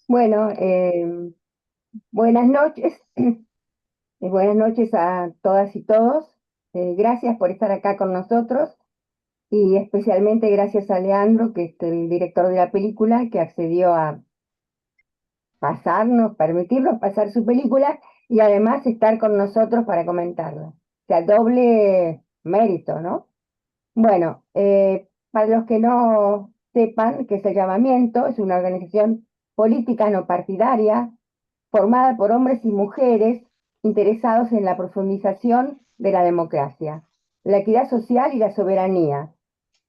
Bueno, buenas noches, buenas noches a todas y todos. Gracias por estar acá con nosotros y especialmente gracias a Leandro, que es el director de la película, que accedió a permitirnos pasar su película y además estar con nosotros para comentarla. O sea, doble mérito, ¿no? Bueno, para los que no sepan qué es el Llamamiento, es una organización política no partidaria formada por hombres y mujeres interesados en la profundización de la democracia, la equidad social y la soberanía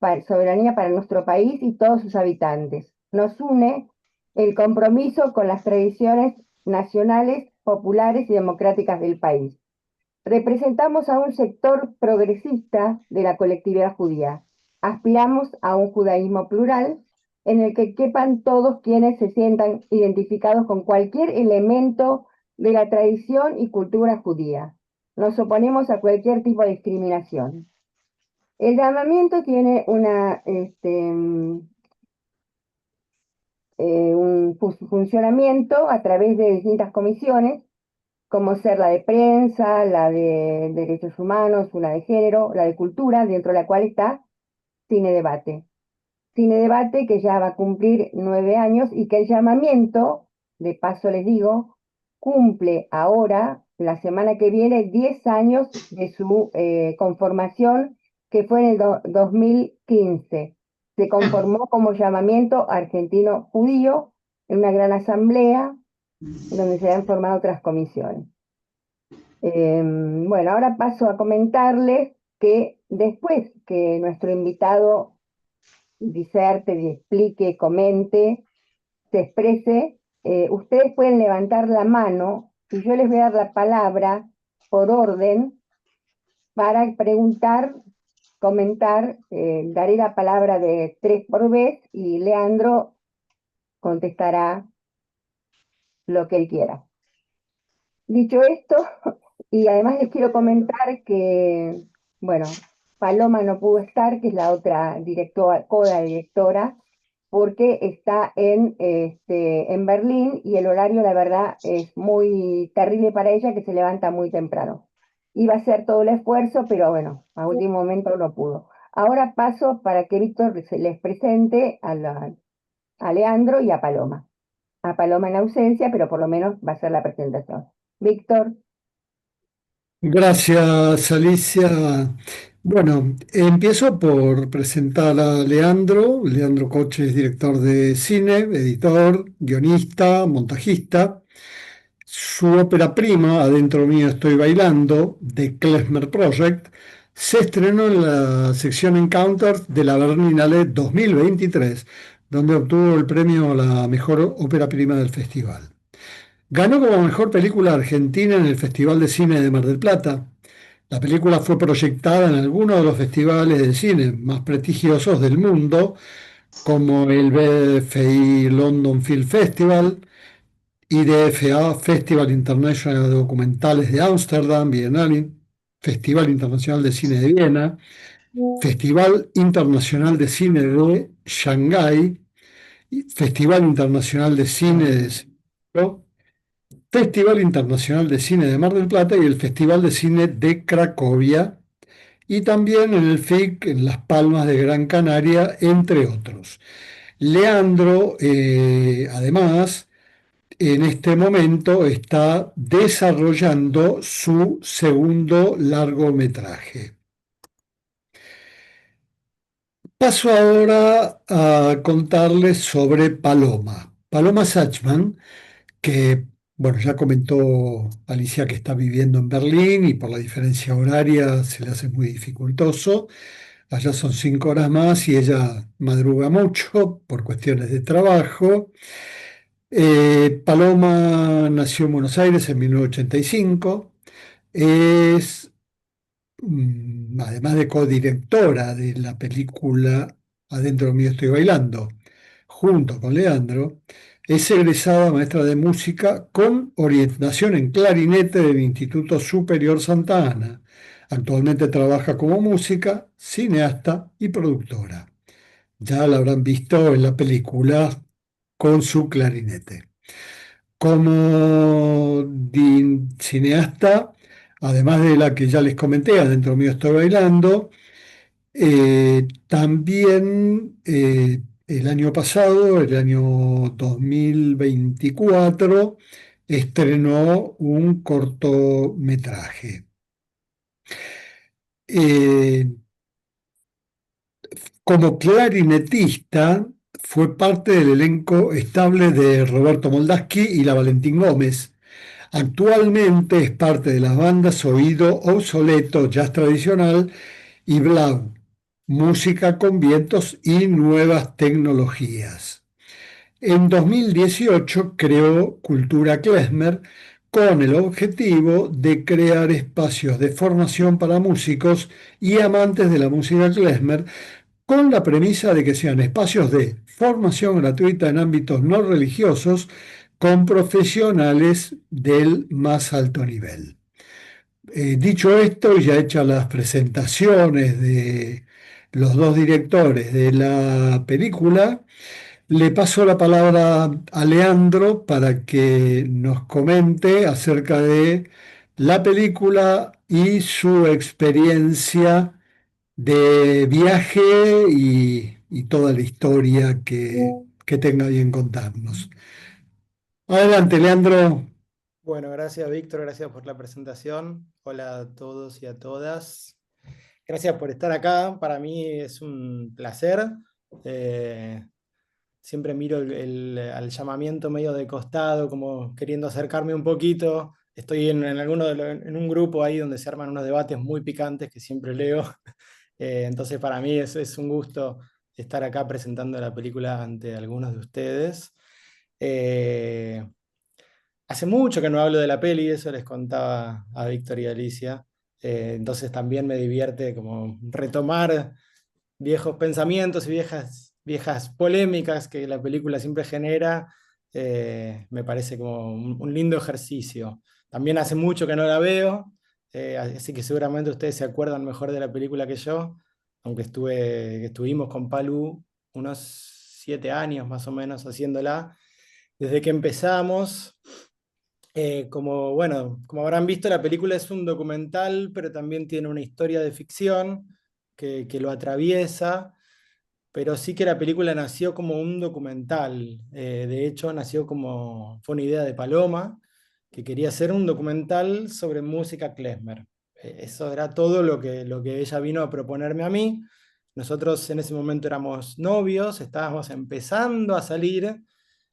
para nuestro país y todos sus habitantes. Nos une el compromiso con las tradiciones nacionales, populares y democráticas del país. Representamos a un sector progresista de la colectividad judía. Aspiramos a un judaísmo plural en el que quepan todos quienes se sientan identificados con cualquier elemento de la tradición y cultura judía. Nos oponemos a cualquier tipo de discriminación. El llamamiento tiene un funcionamiento a través de distintas comisiones como ser la de prensa, la de derechos humanos, una de género, la de cultura, dentro de la cual está Cine Debate. Cine Debate que ya va a cumplir 9 años y que el llamamiento, de paso les digo, cumple ahora, la semana que viene, 10 años de su conformación, que fue en el 2015. Se conformó como llamamiento argentino judío en una gran asamblea donde se han formado otras comisiones. Bueno, ahora paso a comentarles que después que nuestro invitado diserte, explique, comente, se exprese, ustedes pueden levantar la mano y yo les voy a dar la palabra por orden para preguntar, comentar. Daré la palabra de tres por vez y Leandro contestará lo que él quiera. Dicho esto, y además les quiero comentar que, bueno, Paloma no pudo estar, que es la otra directora, coda directora, porque está en Berlín y el horario, la verdad, es muy terrible para ella, que se levanta muy temprano. Iba a hacer todo el esfuerzo, pero bueno, a último momento no pudo. Ahora paso para que Víctor se les presente a Leandro y a Paloma. A Paloma en ausencia, pero por lo menos va a ser la presentación. Víctor. Gracias, Alicia. Bueno, empiezo por presentar a Leandro. Leandro Coche es director de cine, editor, guionista, montajista. Su ópera prima, Adentro mío estoy bailando, de Klezmer Project, se estrenó en la sección Encounters de la Berlinale 2023, donde obtuvo el premio a la mejor ópera prima del festival. Ganó como mejor película argentina en el Festival de Cine de Mar del Plata. La película fue proyectada en algunos de los festivales de cine más prestigiosos del mundo, como el BFI London Film Festival, IDFA Festival International de Documentales de Ámsterdam, Bienal, Festival Internacional de Cine de Viena, Festival Internacional de Cine de Shanghái, Festival Internacional de Cine de Seúl, Festival Internacional de Cine de Mar del Plata y el Festival de Cine de Cracovia, y también en el FIC en Las Palmas de Gran Canaria, entre otros. Leandro, además, en este momento está desarrollando su segundo largometraje. Paso ahora a contarles sobre Paloma. Paloma Sachman, que, bueno, ya comentó Alicia que está viviendo en Berlín y por la diferencia horaria se le hace muy dificultoso. Allá son 5 horas más y ella madruga mucho por cuestiones de trabajo. Paloma nació en Buenos Aires en 1985. Es, además de codirectora de la película Adentro mío estoy bailando, junto con Leandro, es egresada maestra de música con orientación en clarinete del Instituto Superior Santa Ana. Actualmente trabaja como música, cineasta y productora. Ya la habrán visto en la película con su clarinete. Como cineasta, además de la que ya les comenté, Adentro mío estoy bailando, también el año pasado, el año 2024, estrenó un cortometraje. Eh, Como clarinetista, fue parte del elenco estable de Roberto Moldaski y la Valentín Gómez. Actualmente es parte de las bandas Oído Obsoleto, Jazz Tradicional y Blau, música con vientos y nuevas tecnologías. En 2018 creó Cultura Klezmer con el objetivo de crear espacios de formación para músicos y amantes de la música klezmer, con la premisa de que sean espacios de formación gratuita en ámbitos no religiosos con profesionales del más alto nivel. Dicho esto, y ya hechas las presentaciones de los dos directores de la película, le paso la palabra a Leandro para que nos comente acerca de la película y su experiencia de viaje y toda la historia que tenga bien contarnos. Adelante, Leandro. Bueno, gracias Víctor, gracias por la presentación. Hola a todos y a todas. Gracias por estar acá. Para mí es un placer. Eh, Siempre miro al llamamiento medio de costado, como queriendo acercarme un poquito. Estoy en un grupo ahí donde se arman unos debates muy picantes que siempre leo. Entonces para mí es un gusto estar acá presentando la película ante algunos de ustedes. Eh, Hace mucho que no hablo de la peli, eso les contaba a Víctor y a Alicia. Entonces también me divierte como retomar viejos pensamientos y viejas polémicas que la película siempre genera. Me parece como un lindo ejercicio. También hace mucho que no la veo, así que seguramente ustedes se acuerdan mejor de la película que yo, aunque estuvimos con Palu unos 7 años más o menos haciéndola. Desde que empezamos, como habrán visto, la película es un documental, pero también tiene una historia de ficción que lo atraviesa, pero sí que la película nació como un documental. De hecho, fue una idea de Paloma, que quería hacer un documental sobre música klezmer. Eso era todo lo que ella vino a proponerme a mí. Nosotros en ese momento éramos novios, estábamos empezando a salir.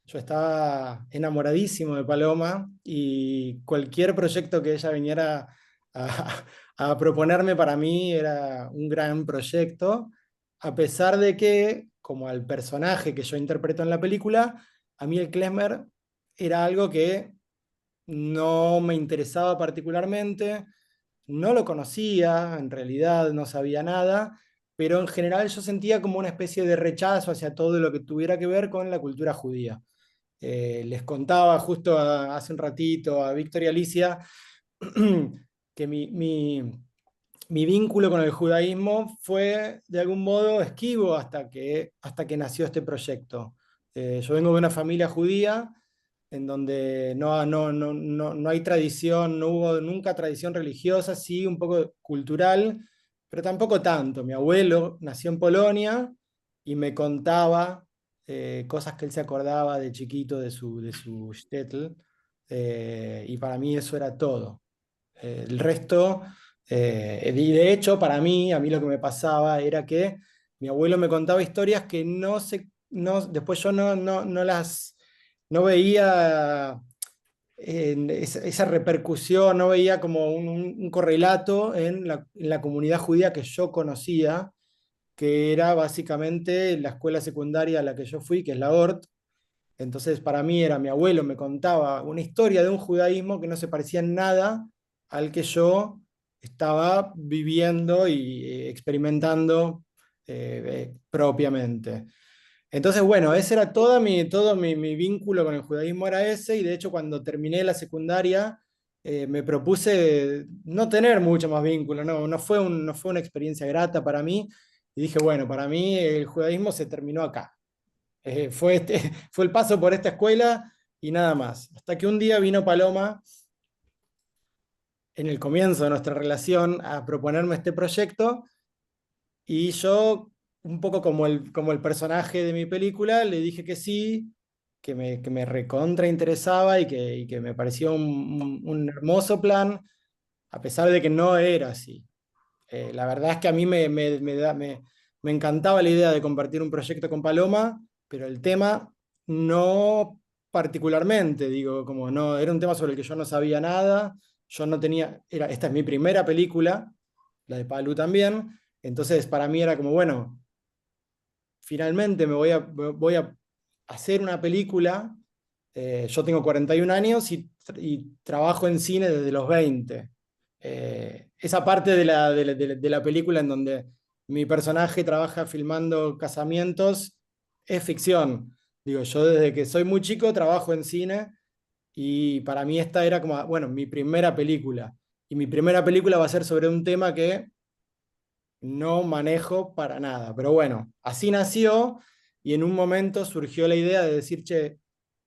Yo estaba enamoradísimo de Paloma y cualquier proyecto que ella viniera a, a proponerme para mí era un gran proyecto, a pesar de que, como al personaje que yo interpreto en la película, a mí el klezmer era algo que no me interesaba particularmente, no lo conocía, en realidad no sabía nada, pero en general yo sentía como una especie de rechazo hacia todo lo que tuviera que ver con la cultura judía. Les contaba justo hace un ratito a Víctor y Alicia que mi vínculo con el judaísmo fue de algún modo esquivo hasta que nació este proyecto. Yo vengo de una familia judía en donde no hay tradición, no hubo nunca tradición religiosa, sí un poco cultural, pero tampoco tanto. Mi abuelo nació en Polonia y me contaba cosas que él se acordaba de chiquito de su shtetl, y para mí eso era todo. El resto, y de hecho, a mí lo que me pasaba era que mi abuelo me contaba historias que después yo no las, no veía esa repercusión, no veía como un correlato en la comunidad judía que yo conocía, que era básicamente la escuela secundaria a la que yo fui, que es la Ort. Entonces, para mí era mi abuelo, me contaba una historia de un judaísmo que no se parecía en nada al que yo estaba viviendo y experimentando propiamente. Entonces, bueno, ese era todo mi vínculo con el judaísmo era ese, y de hecho cuando terminé la secundaria me propuse no tener mucho más vínculo, no fue una experiencia grata para mí, y dije, bueno, para mí el judaísmo se terminó acá. Fue el paso por esta escuela, y nada más. Hasta que un día vino Paloma, en el comienzo de nuestra relación, a proponerme este proyecto, y yo, un poco como el personaje de mi película, le dije que sí, que me recontra interesaba y que me pareció un hermoso plan, a pesar de que no era así. La verdad es que a mí me encantaba la idea de compartir un proyecto con Paloma, pero el tema no particularmente, digo, como no, era un tema sobre el que yo no sabía nada, yo no tenía, esta es mi primera película, la de Palu también, entonces para mí era como, bueno, finalmente voy a hacer una película. Yo tengo 41 años y trabajo en cine desde los 20. Esa parte de la película en donde mi personaje trabaja filmando casamientos es ficción. Digo, yo desde que soy muy chico trabajo en cine y para mí esta era como, bueno, mi primera película. Y mi primera película va a ser sobre un tema que no manejo para nada. Pero bueno, así nació y en un momento surgió la idea de decir, che,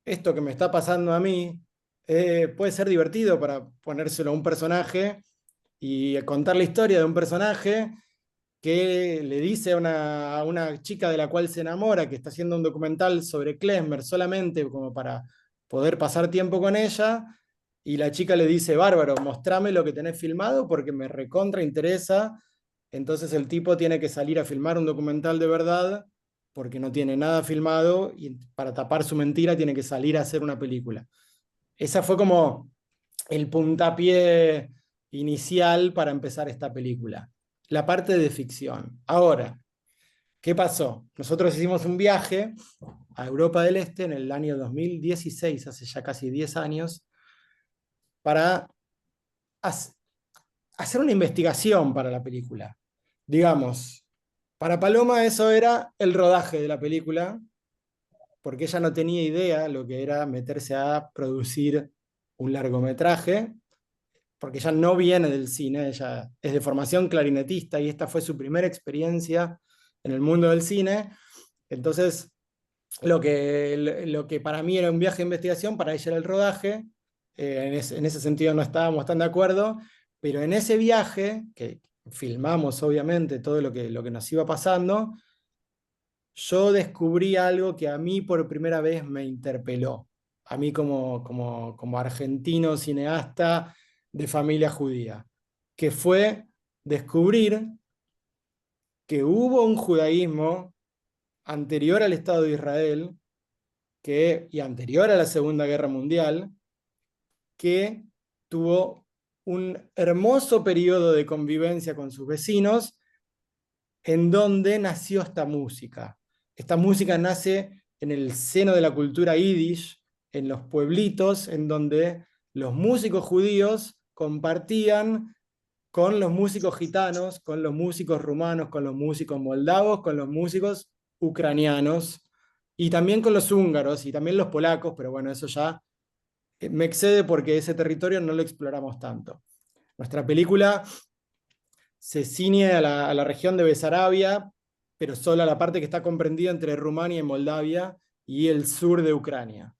esto que me está pasando a mí puede ser divertido para ponérselo a un personaje y contar la historia de un personaje que le dice a una chica de la cual se enamora, que está haciendo un documental sobre Klezmer solamente como para poder pasar tiempo con ella, y la chica le dice, bárbaro, mostrame lo que tenés filmado porque me recontra interesa. Entonces el tipo tiene que salir a filmar un documental de verdad porque no tiene nada filmado y para tapar su mentira tiene que salir a hacer una película. Esa fue como el puntapié inicial para empezar esta película, la parte de ficción. Ahora, ¿qué pasó? Nosotros hicimos un viaje a Europa del Este en el año 2016, hace ya casi 10 años, para hacer una investigación para la película. Digamos, para Paloma eso era el rodaje de la película, porque ella no tenía idea lo que era meterse a producir un largometraje, porque ella no viene del cine, ella es de formación clarinetista y esta fue su primera experiencia en el mundo del cine. Entonces, lo que para mí era un viaje de investigación, para ella era el rodaje. En ese sentido no estábamos tan de acuerdo, pero en ese viaje, que filmamos obviamente todo lo que nos iba pasando, yo descubrí algo que a mí por primera vez me interpeló, a mí como argentino cineasta de familia judía, que fue descubrir que hubo un judaísmo anterior al Estado de Israel y anterior a la Segunda Guerra Mundial, que tuvo un hermoso periodo de convivencia con sus vecinos, en donde nació esta música. Esta música nace en el seno de la cultura yiddish, en los pueblitos, en donde los músicos judíos compartían con los músicos gitanos, con los músicos rumanos, con los músicos moldavos, con los músicos ucranianos, y también con los húngaros, y también los polacos, pero bueno, eso ya me excede porque ese territorio no lo exploramos tanto. Nuestra película se ciñe a la región de Besarabia, pero solo a la parte que está comprendida entre Rumania y Moldavia y el sur de Ucrania.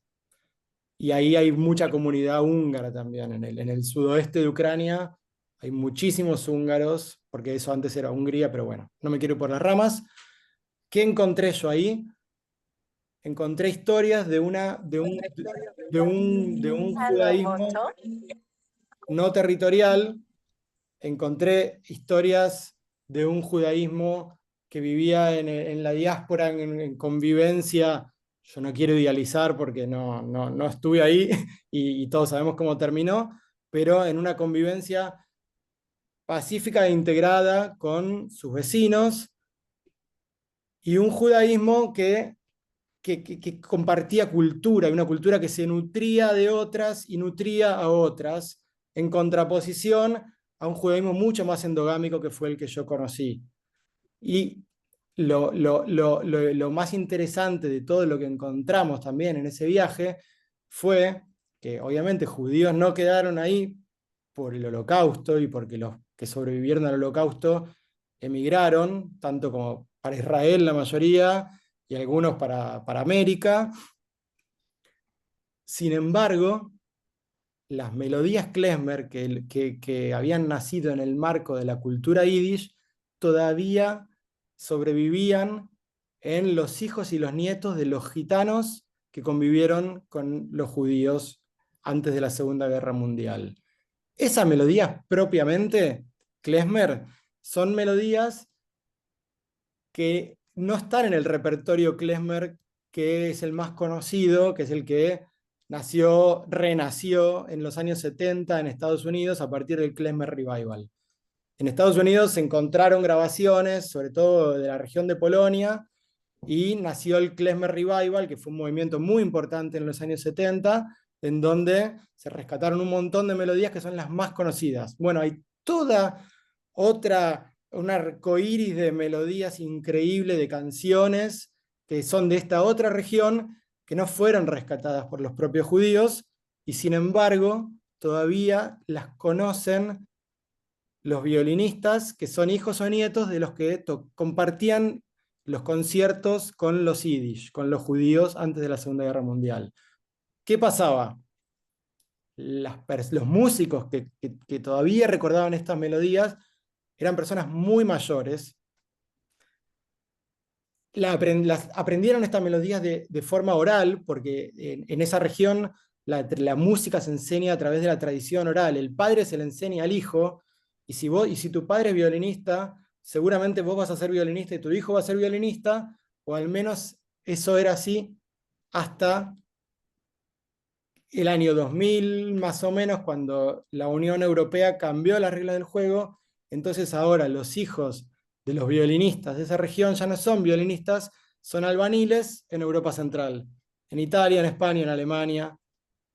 Y ahí hay mucha comunidad húngara también. En el sudoeste de Ucrania hay muchísimos húngaros, porque eso antes era Hungría, pero bueno, no me quiero ir por las ramas. ¿Qué encontré yo ahí? Encontré historias de un judaísmo no territorial. Encontré historias de un judaísmo que vivía en la diáspora, en convivencia. Yo no quiero idealizar porque no estuve ahí y todos sabemos cómo terminó, pero en una convivencia pacífica e integrada con sus vecinos y un judaísmo que compartía cultura, y una cultura que se nutría de otras y nutría a otras, en contraposición a un judaísmo mucho más endogámico que fue el que yo conocí. Y lo más interesante de todo lo que encontramos también en ese viaje fue que obviamente judíos no quedaron ahí por el holocausto y porque los que sobrevivieron al holocausto emigraron, tanto como para Israel la mayoría, y algunos para América, Sin embargo, las melodías klezmer que habían nacido en el marco de la cultura yiddish todavía sobrevivían en los hijos y los nietos de los gitanos que convivieron con los judíos antes de la Segunda Guerra Mundial. Esas melodías propiamente, klezmer, son melodías que no están en el repertorio klezmer, que es el más conocido, que es el que renació en los años 70 en Estados Unidos a partir del klezmer revival. En Estados Unidos se encontraron grabaciones, sobre todo de la región de Polonia, y nació el klezmer revival, que fue un movimiento muy importante en los años 70, en donde se rescataron un montón de melodías que son las más conocidas. Bueno, hay toda un arcoíris de melodías increíble, de canciones que son de esta otra región, que no fueron rescatadas por los propios judíos, y sin embargo, todavía las conocen los violinistas que son hijos o nietos de los que compartían los conciertos con los yiddish, con los judíos antes de la Segunda Guerra Mundial. ¿Qué pasaba? Los músicos que todavía recordaban estas melodías eran personas muy mayores. Aprendieron estas melodías de forma oral, porque en esa región la música se enseña a través de la tradición oral. El padre se le enseña al hijo, y si tu padre es violinista, seguramente vos vas a ser violinista y tu hijo va a ser violinista, o al menos eso era así hasta el año 2000, más o menos, cuando la Unión Europea cambió las reglas del juego. Entonces ahora los hijos de los violinistas de esa región ya no son violinistas, son albaniles en Europa Central, en Italia, en España, en Alemania.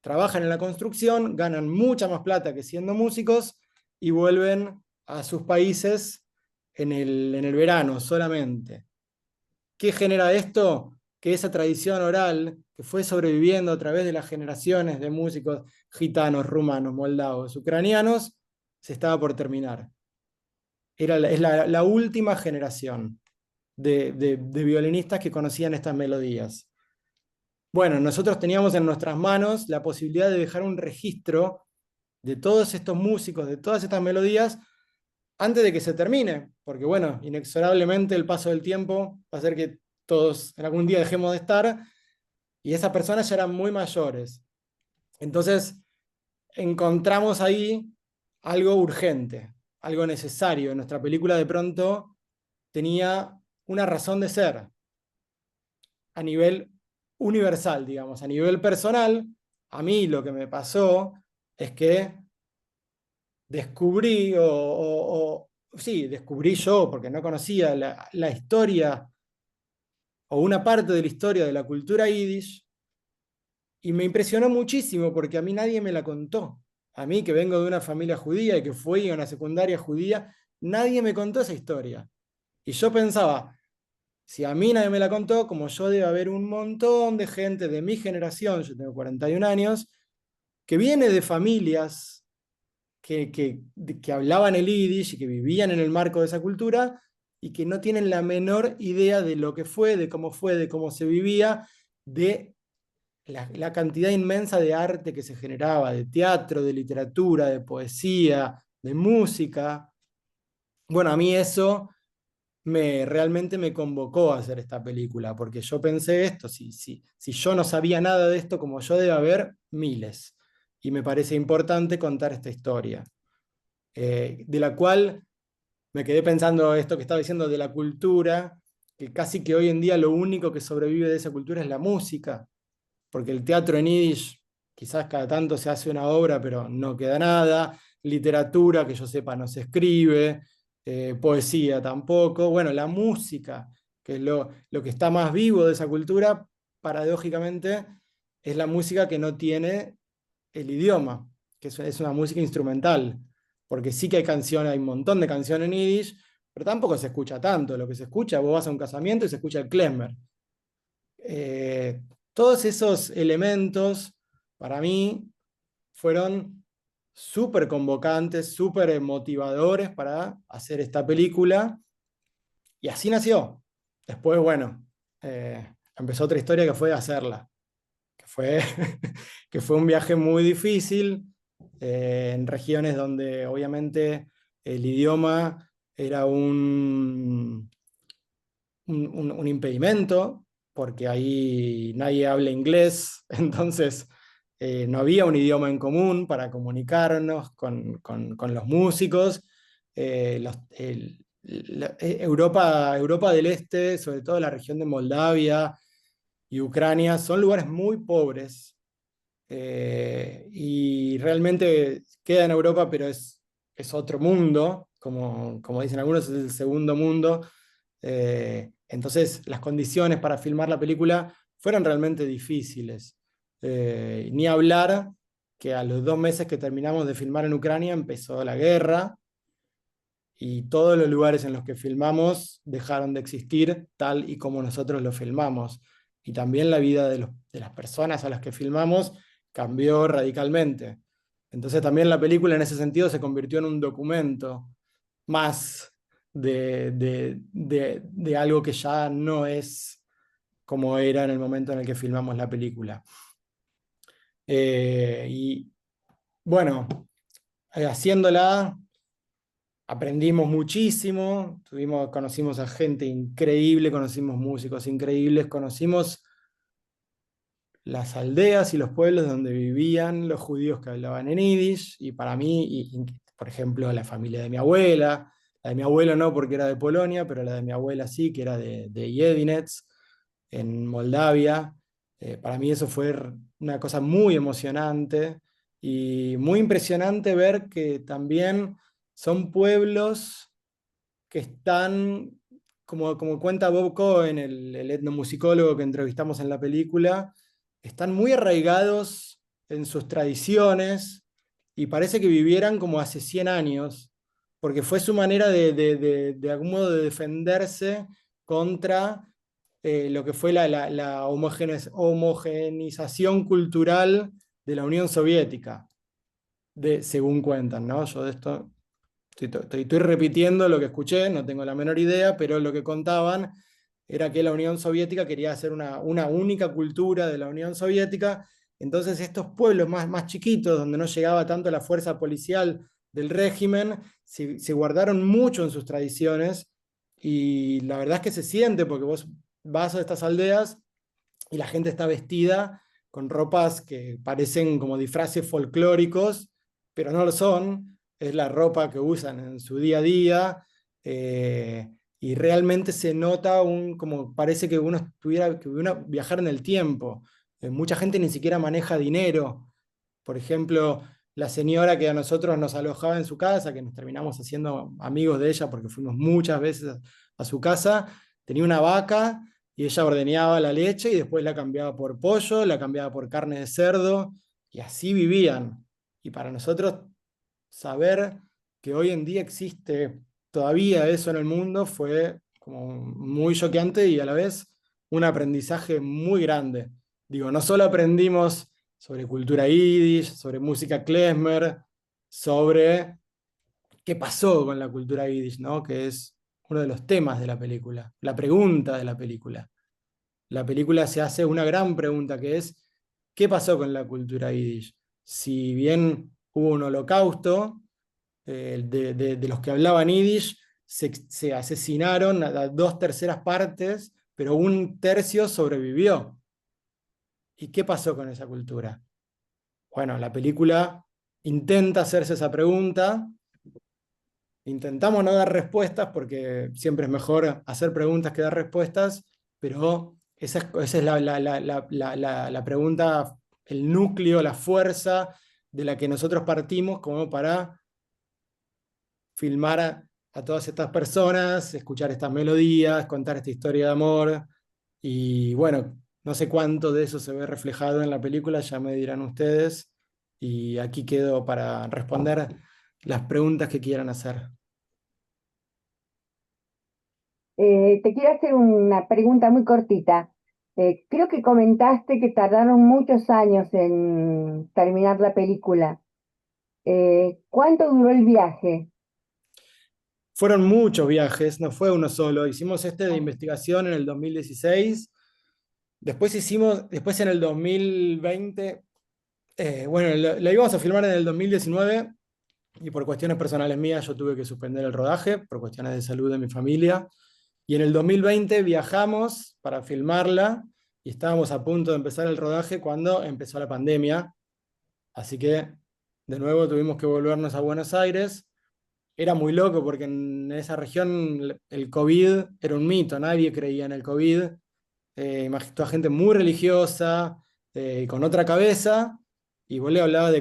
Trabajan en la construcción, ganan mucha más plata que siendo músicos y vuelven a sus países en el verano solamente. ¿Qué genera esto? Que esa tradición oral que fue sobreviviendo a través de las generaciones de músicos gitanos, rumanos, moldavos, ucranianos, se estaba por terminar. Es la última generación de violinistas que conocían estas melodías. Bueno, nosotros teníamos en nuestras manos la posibilidad de dejar un registro de todos estos músicos, de todas estas melodías, antes de que se termine, porque bueno, inexorablemente el paso del tiempo va a hacer que todos en algún día dejemos de estar, y esas personas ya eran muy mayores. Entonces, encontramos ahí algo urgente, algo necesario. Nuestra película de pronto tenía una razón de ser a nivel universal, digamos, a nivel personal. A mí lo que me pasó es que descubrí, sí, descubrí yo, porque no conocía la historia o una parte de la historia de la cultura yiddish, y me impresionó muchísimo porque a mí nadie me la contó. A mí, que vengo de una familia judía y que fui a una secundaria judía, nadie me contó esa historia. Y yo pensaba, si a mí nadie me la contó, como yo, debe haber un montón de gente de mi generación, yo tengo 41 años, que viene de familias que hablaban el yiddish y que vivían en el marco de esa cultura y que no tienen la menor idea de lo que fue, de cómo se vivía, de la cantidad inmensa de arte que se generaba, de teatro, de literatura, de poesía, de música. Bueno, a mí eso realmente me convocó a hacer esta película, porque yo pensé esto, si yo no sabía nada de esto, como yo debe haber miles. Y me parece importante contar esta historia, de la cual me quedé pensando esto que estaba diciendo de la cultura, que casi que hoy en día lo único que sobrevive de esa cultura es la música, porque el teatro en yiddish quizás cada tanto se hace una obra, pero no queda nada. Literatura, que yo sepa, no se escribe. Poesía tampoco. Bueno, la música, que es lo que está más vivo de esa cultura, paradójicamente, es la música que no tiene el idioma, que es una música instrumental, porque sí que hay canciones, hay un montón de canciones en yiddish, pero tampoco se escucha tanto. Lo que se escucha, vos vas a un casamiento y se escucha el klezmer. Todos esos elementos, para mí, fueron súper convocantes, súper motivadores para hacer esta película, y así nació. Después, bueno, empezó otra historia que fue hacerla, que fue, que fue un viaje muy difícil, en regiones donde obviamente el idioma era un impedimento, porque ahí nadie habla inglés, entonces no había un idioma en común para comunicarnos con los músicos. Europa del Este, sobre todo la región de Moldavia y Ucrania, son lugares muy pobres, y realmente queda en Europa, pero es otro mundo, como dicen algunos, es el segundo mundo. Entonces las condiciones para filmar la película fueron realmente difíciles. Ni hablar que a los 2 meses que terminamos de filmar en Ucrania empezó la guerra y todos los lugares en los que filmamos dejaron de existir tal y como nosotros lo filmamos. Y también la vida de las personas a las que filmamos cambió radicalmente. Entonces también la película en ese sentido se convirtió en un documento más de algo que ya no es como era en el momento en el que filmamos la película. Y bueno, haciéndola aprendimos muchísimo, conocimos a gente increíble, conocimos músicos increíbles, conocimos las aldeas y los pueblos donde vivían los judíos que hablaban en yiddish, y para mí, por ejemplo, la familia de mi abuela, la de mi abuelo no porque era de Polonia, pero la de mi abuela sí, que era de Jedinets, en Moldavia. Para mí eso fue una cosa muy emocionante y muy impresionante ver que también son pueblos que están, como cuenta Bob Cohen, el etnomusicólogo que entrevistamos en la película, están muy arraigados en sus tradiciones y parece que vivieran como hace 100 años, porque fue su manera de algún modo de defenderse contra lo que fue la homogenización cultural de la Unión Soviética, según cuentan, ¿no? Yo de esto estoy repitiendo lo que escuché, no tengo la menor idea, pero lo que contaban era que la Unión Soviética quería hacer una única cultura de la Unión Soviética. Entonces estos pueblos más chiquitos, donde no llegaba tanto la fuerza policial del régimen, se guardaron mucho en sus tradiciones, y la verdad es que se siente, porque vos vas a estas aldeas y la gente está vestida con ropas que parecen como disfraces folclóricos, pero no lo son, es la ropa que usan en su día a día, y realmente se nota como parece que uno que viajar en el tiempo. Mucha gente ni siquiera maneja dinero. Por ejemplo, la señora que a nosotros nos alojaba en su casa, que nos terminamos haciendo amigos de ella porque fuimos muchas veces a su casa, tenía una vaca y ella ordeñaba la leche y después la cambiaba por pollo, la cambiaba por carne de cerdo, y así vivían. Y para nosotros saber que hoy en día existe todavía eso en el mundo fue como muy choqueante y a la vez un aprendizaje muy grande. Digo, no solo aprendimos sobre cultura yiddish, sobre música klezmer, sobre qué pasó con la cultura yiddish, ¿no? Que es uno de los temas de la película, la pregunta de la película. La película se hace una gran pregunta, que es, ¿qué pasó con la cultura yiddish? Si bien hubo un holocausto, de los que hablaban yiddish, se asesinaron a 2/3 partes, pero 1/3 sobrevivió. ¿Y qué pasó con esa cultura? Bueno, la película intenta hacerse esa pregunta. Intentamos no dar respuestas porque siempre es mejor hacer preguntas que dar respuestas, pero esa es la pregunta, el núcleo, la fuerza de la que nosotros partimos como para filmar a todas estas personas, escuchar estas melodías, contar esta historia de amor. Y bueno, no sé cuánto de eso se ve reflejado en la película, ya me dirán ustedes. Y aquí quedo para responder las preguntas que quieran hacer. Te quiero hacer una pregunta muy cortita. Creo que comentaste que tardaron muchos años en terminar la película. ¿Cuánto duró el viaje? Fueron muchos viajes, no fue uno solo. Hicimos este de investigación en el 2016 después en el 2020, bueno, la íbamos a filmar en el 2019 y por cuestiones personales mías yo tuve que suspender el rodaje, por cuestiones de salud de mi familia. Y en el 2020 viajamos para filmarla y estábamos a punto de empezar el rodaje cuando empezó la pandemia. Así que de nuevo tuvimos que volvernos a Buenos Aires. Era muy loco porque en esa región el COVID era un mito, nadie creía en el COVID. Toda gente muy religiosa, con otra cabeza, y vos le hablabas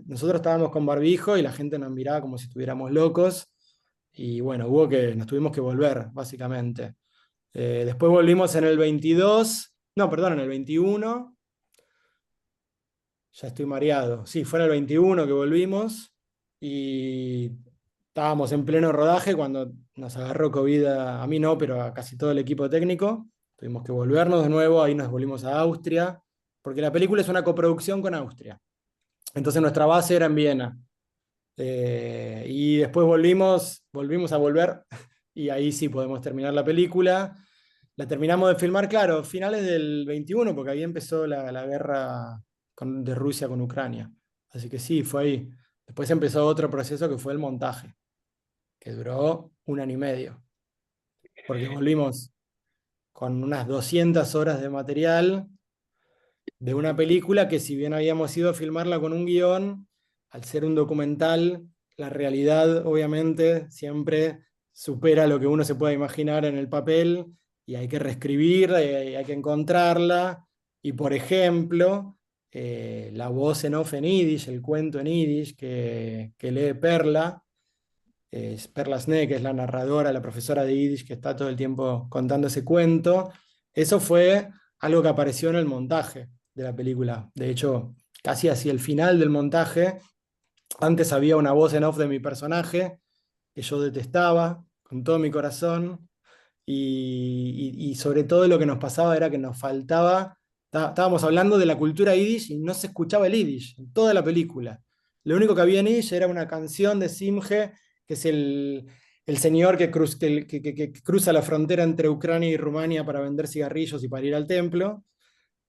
nosotros estábamos con barbijo y la gente nos miraba como si estuviéramos locos, y bueno, nos tuvimos que volver, básicamente. Después volvimos en el 22, no, perdón, en el 21, ya estoy mareado, sí, fue en el 21 que volvimos, y estábamos en pleno rodaje cuando nos agarró COVID, a mí no, pero a casi todo el equipo técnico. Tuvimos que volvernos de nuevo, ahí nos volvimos a Austria, porque la película es una coproducción con Austria. Entonces nuestra base era en Viena. Y después volvimos a volver, y ahí sí podemos terminar la película. La terminamos de filmar, claro, finales del 21, porque ahí empezó la guerra de Rusia con Ucrania. Así que sí, fue ahí. Después empezó otro proceso que fue el montaje, que duró 1 año y medio, porque volvimos con unas 200 horas de material de una película que, si bien habíamos ido a filmarla con un guión, al ser un documental, la realidad obviamente siempre supera lo que uno se puede imaginar en el papel, y hay que reescribir, hay que encontrarla. Y por ejemplo, la voz en off en Yiddish, el cuento en Yiddish que lee Perla, es Perla Snee, que es la narradora, la profesora de Yiddish que está todo el tiempo contando ese cuento. Eso fue algo que apareció en el montaje de la película. De hecho, casi hacia el final del montaje, antes había una voz en off de mi personaje que yo detestaba con todo mi corazón, y sobre todo lo que nos pasaba era que nos faltaba, estábamos hablando de la cultura yiddish y no se escuchaba el yiddish en toda la película. Lo único que había en yiddish era una canción de Simge, que es el señor que cruza la frontera entre Ucrania y Rumania para vender cigarrillos y para ir al templo.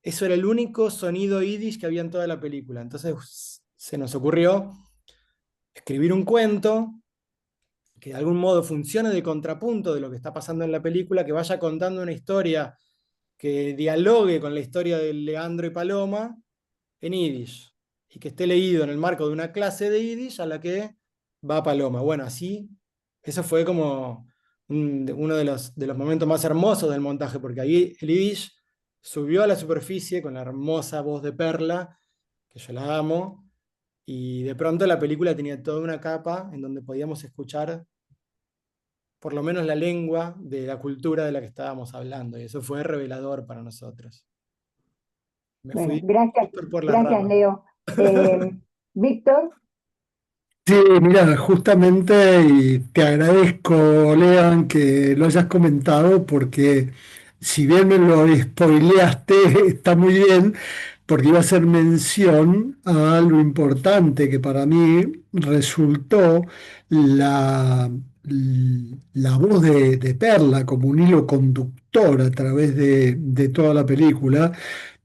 Eso era el único sonido yiddish que había en toda la película. Entonces se nos ocurrió escribir un cuento que de algún modo funcione de contrapunto de lo que está pasando en la película, que vaya contando una historia que dialogue con la historia de Leandro y Paloma en Yiddish, y que esté leído en el marco de una clase de Yiddish a la que va Paloma. Bueno, así, eso fue como uno de los momentos más hermosos del montaje, porque ahí el Yiddish subió a la superficie con la hermosa voz de Perla, que yo la amo, y de pronto la película tenía toda una capa en donde podíamos escuchar por lo menos la lengua de la cultura de la que estábamos hablando, y eso fue revelador para nosotros. Me Bueno, fui gracias, súper por las gracias, ramas. Leo. Víctor, Sí, mira, justamente, y te agradezco, Lean, que lo hayas comentado, porque si bien me lo spoileaste, está muy bien, porque iba a hacer mención a algo importante que para mí resultó la, la voz de Perla como un hilo conductor a través de toda la película,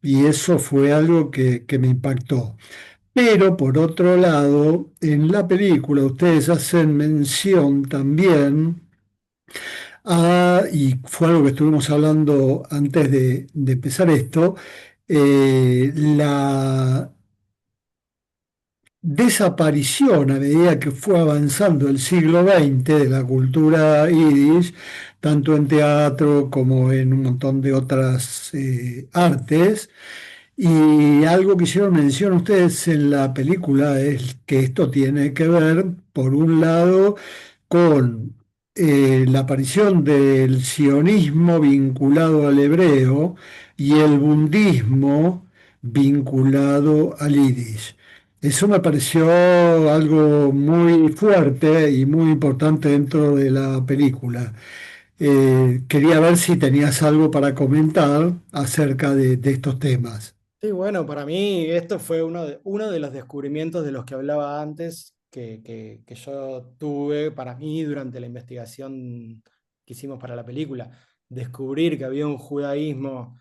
y eso fue algo que me impactó. Pero por otro lado, en la película ustedes hacen mención también y fue algo que estuvimos hablando antes de empezar esto, la desaparición a medida que fue avanzando el siglo XX de la cultura yiddish, tanto en teatro como en un montón de otras artes. Y algo que hicieron mención ustedes en la película es que esto tiene que ver, por un lado, con la aparición del sionismo vinculado al hebreo y el budismo vinculado al yiddish. Eso me pareció algo muy fuerte y muy importante dentro de la película. Quería ver si tenías algo para comentar acerca de estos temas. Sí, bueno, para mí esto fue uno de los descubrimientos de los que hablaba antes, que yo tuve para mí durante la investigación que hicimos para la película. Descubrir que había un judaísmo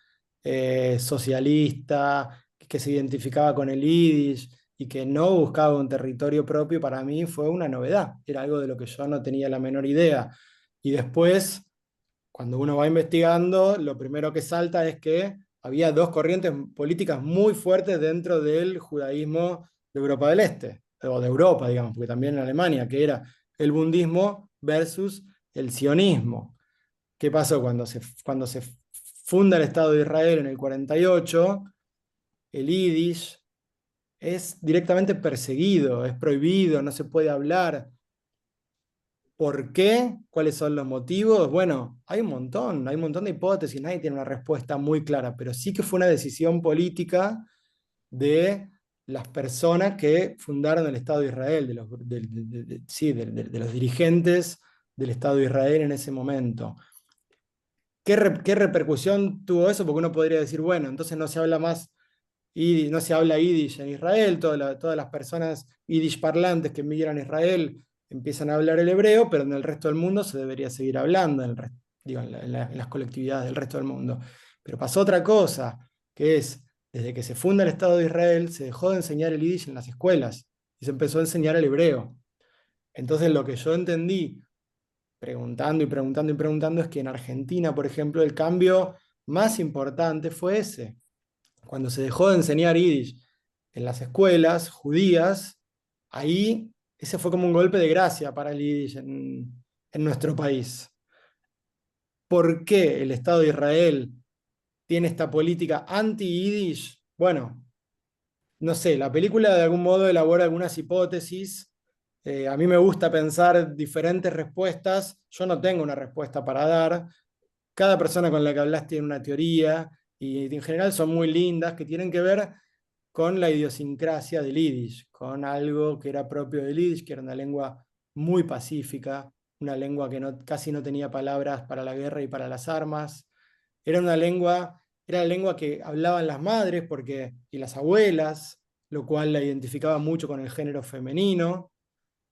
socialista, que se identificaba con el Yiddish y que no buscaba un territorio propio, para mí fue una novedad. Era algo de lo que yo no tenía la menor idea. Y después, cuando uno va investigando, lo primero que salta es que había dos corrientes políticas muy fuertes dentro del judaísmo de Europa del Este, o de Europa, digamos, porque también en Alemania, que era el bundismo versus el sionismo. ¿Qué pasó cuando se funda el Estado de Israel en el 48? El Yiddish es directamente perseguido, es prohibido, no se puede hablar. ¿Por qué? ¿Cuáles son los motivos? Bueno, hay un montón de hipótesis, nadie tiene una respuesta muy clara, pero sí que fue una decisión política de las personas que fundaron el Estado de Israel, sí, de los dirigentes del Estado de Israel en ese momento. ¿Qué repercusión tuvo eso? Porque uno podría decir, bueno, entonces no se habla más no se habla Yiddish en Israel, todas las personas Yiddish parlantes que migran a Israel empiezan a hablar el hebreo, pero en el resto del mundo se debería seguir hablando, digo, en las colectividades del resto del mundo. Pero pasó otra cosa, que es, desde que se funda el Estado de Israel, se dejó de enseñar el Yiddish en las escuelas y se empezó a enseñar el hebreo. Entonces lo que yo entendí, preguntando y preguntando y preguntando, es que en Argentina, por ejemplo, el cambio más importante fue ese cuando se dejó de enseñar Yiddish en las escuelas judías, ahí ese fue como un golpe de gracia para el Yiddish en nuestro país. ¿Por qué el Estado de Israel tiene esta política anti-Yiddish? Bueno, no sé, la película de algún modo elabora algunas hipótesis. A mí me gusta pensar diferentes respuestas. Yo no tengo una respuesta para dar. Cada persona con la que hablas tiene una teoría y en general son muy lindas, que tienen que ver con la idiosincrasia del Yiddish, con algo que era propio del Yiddish, que era una lengua muy pacífica, una lengua que casi no tenía palabras para la guerra y para las armas. Era la lengua que hablaban las madres y las abuelas, lo cual la identificaba mucho con el género femenino.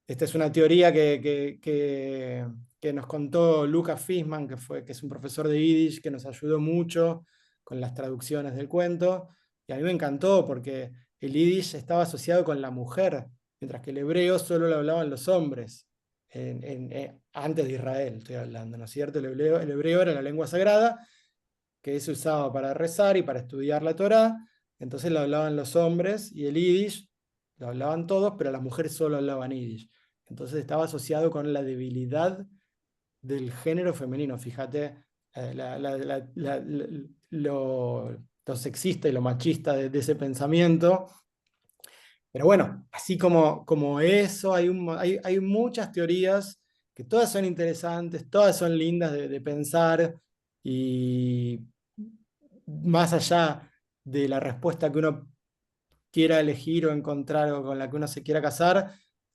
Esta es una teoría que nos contó Lucas Fisman, que es un profesor de Yiddish, que nos ayudó mucho con las traducciones del cuento. Y a mí me encantó porque el Yiddish estaba asociado con la mujer, mientras que el hebreo solo lo hablaban los hombres, antes de Israel estoy hablando, ¿no es cierto? El hebreo era la lengua sagrada que se usaba para rezar y para estudiar la Torá, entonces lo hablaban los hombres y el Yiddish lo hablaban todos, pero las mujeres solo hablaban Yiddish. Entonces estaba asociado con la debilidad del género femenino. Fíjate lo sexista y lo machista de ese pensamiento. Pero bueno, así como eso, hay muchas teorías que todas son interesantes, todas son lindas de pensar y más allá de la respuesta que uno quiera elegir o encontrar o con la que uno se quiera casar,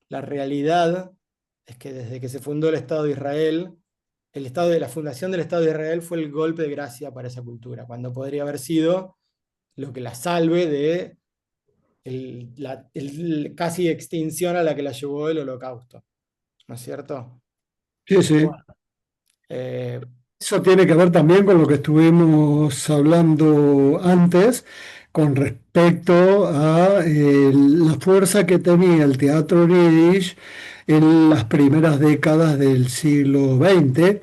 la realidad es que desde que se fundó el Estado de Israel, la fundación del Estado de Israel fue el golpe de gracia para esa cultura, cuando podría haber sido lo que la salve de casi extinción a la que la llevó el Holocausto, ¿no es cierto? Sí, Así que sí. bueno, eh, Eso tiene que ver también con lo que estuvimos hablando antes, con respecto a la fuerza que tenía el teatro yiddish en las primeras décadas del siglo XX,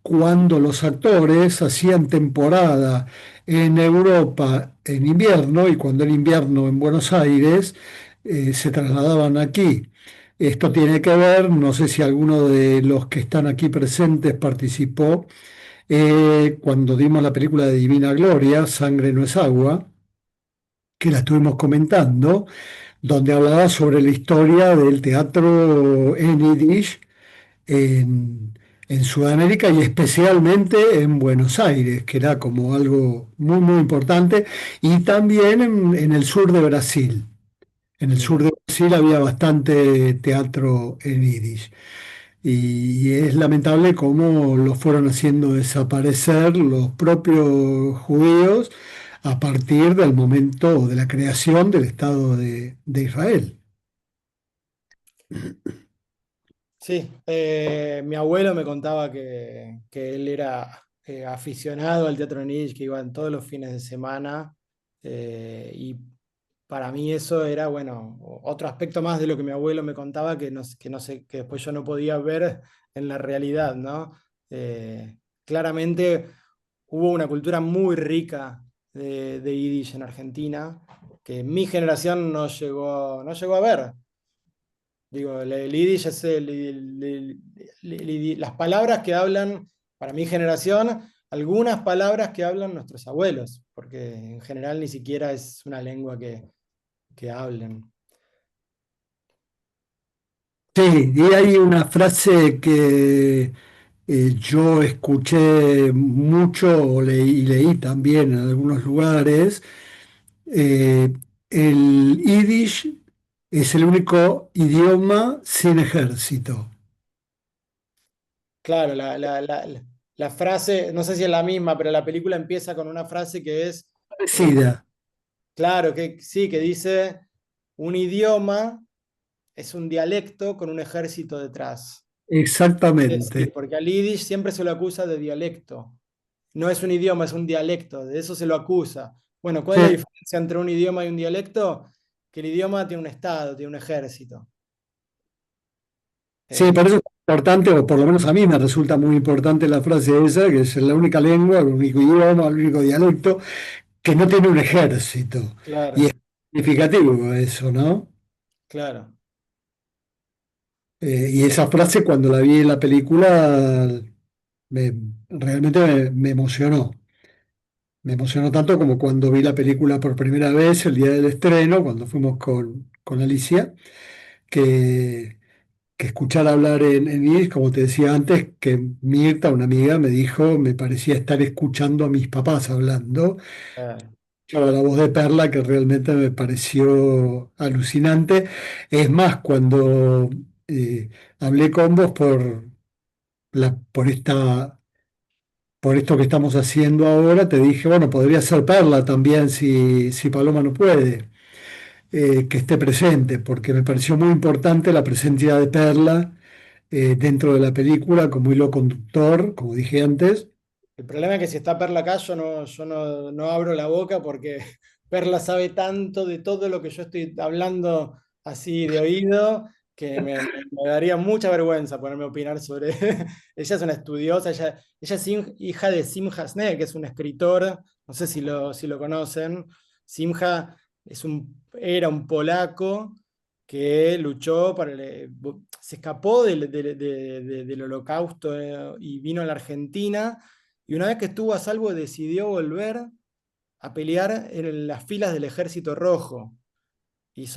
cuando los actores hacían temporada en Europa en invierno y cuando era invierno en Buenos Aires, se trasladaban aquí. Esto tiene que ver, no sé si alguno de los que están aquí presentes participó cuando dimos la película de Divina Gloria, Sangre no es agua, que la estuvimos comentando, donde hablaba sobre la historia del teatro en Yiddish en Sudamérica y especialmente en Buenos Aires, que era como algo muy, muy importante, y también en el sur de Brasil. En el sur mira. de Brasil había bastante teatro en Yiddish. Y es lamentable cómo lo fueron haciendo desaparecer los propios judíos a partir del momento de la creación del Estado de Israel. Sí, mi abuelo me contaba que él era aficionado al teatro en Yiddish que iba todos los fines de semana. Y para mí eso era, bueno, otro aspecto más de lo que mi abuelo me contaba que no sé, que después yo no podía ver en la realidad, ¿no? Claramente hubo una cultura muy rica de Yiddish en Argentina que mi generación no llegó a ver. Digo, el Yiddish es las palabras que hablan, para mi generación, algunas palabras que hablan nuestros abuelos, porque en general ni siquiera es una lengua que hablen. Sí, y hay una frase que yo escuché mucho y leí también en algunos lugares. eh, el Yiddish es el único idioma sin ejército. Claro, la frase, no sé si es la misma, pero la película empieza con una frase que es, eh, Parecida, claro, que sí, que dice, un idioma es un dialecto con un ejército detrás. Es decir, exactamente. porque al Yiddish siempre se lo acusa de dialecto. No es un idioma, es un dialecto, de eso se lo acusa. Bueno, ¿cuál es la Sí, diferencia entre un idioma y un dialecto? Que el idioma tiene un estado, tiene un ejército. sí, Eh, por eso es importante, o por lo menos a mí me resulta muy importante la frase esa, que es la única lengua, el único idioma, el único dialecto que no tiene un ejército. Y es claro, significativo eso, ¿no? claro. Y esa frase cuando la vi en la película me- realmente me emocionó. Me emocionó tanto como cuando vi la película por primera vez el día del estreno, cuando fuimos con Alicia, que, que escuchar hablar en inglés, como te decía antes, que Mirta, una amiga, me dijo, me parecía estar escuchando a mis papás hablando. Claro. Claro, la voz de Perla que realmente me pareció alucinante. Es más, cuando eh, hablé con vos por esto que estamos haciendo ahora, te dije, bueno, podría ser Perla también si Paloma no puede, que esté presente, porque me pareció muy importante la presencia de Perla dentro de la película como hilo conductor, como dije antes. El problema es que si está Perla acá, yo no abro la boca porque Perla sabe tanto de todo lo que yo estoy hablando así de oído que me daría mucha vergüenza ponerme a opinar sobre. Ella es una estudiosa, ella es hija de Simha Sneh, que es un escritor, no sé si lo conocen. Simha era un polaco que luchó se escapó del Holocausto y vino a la Argentina y una vez que estuvo a salvo decidió volver a pelear en las filas del Ejército Rojo. Y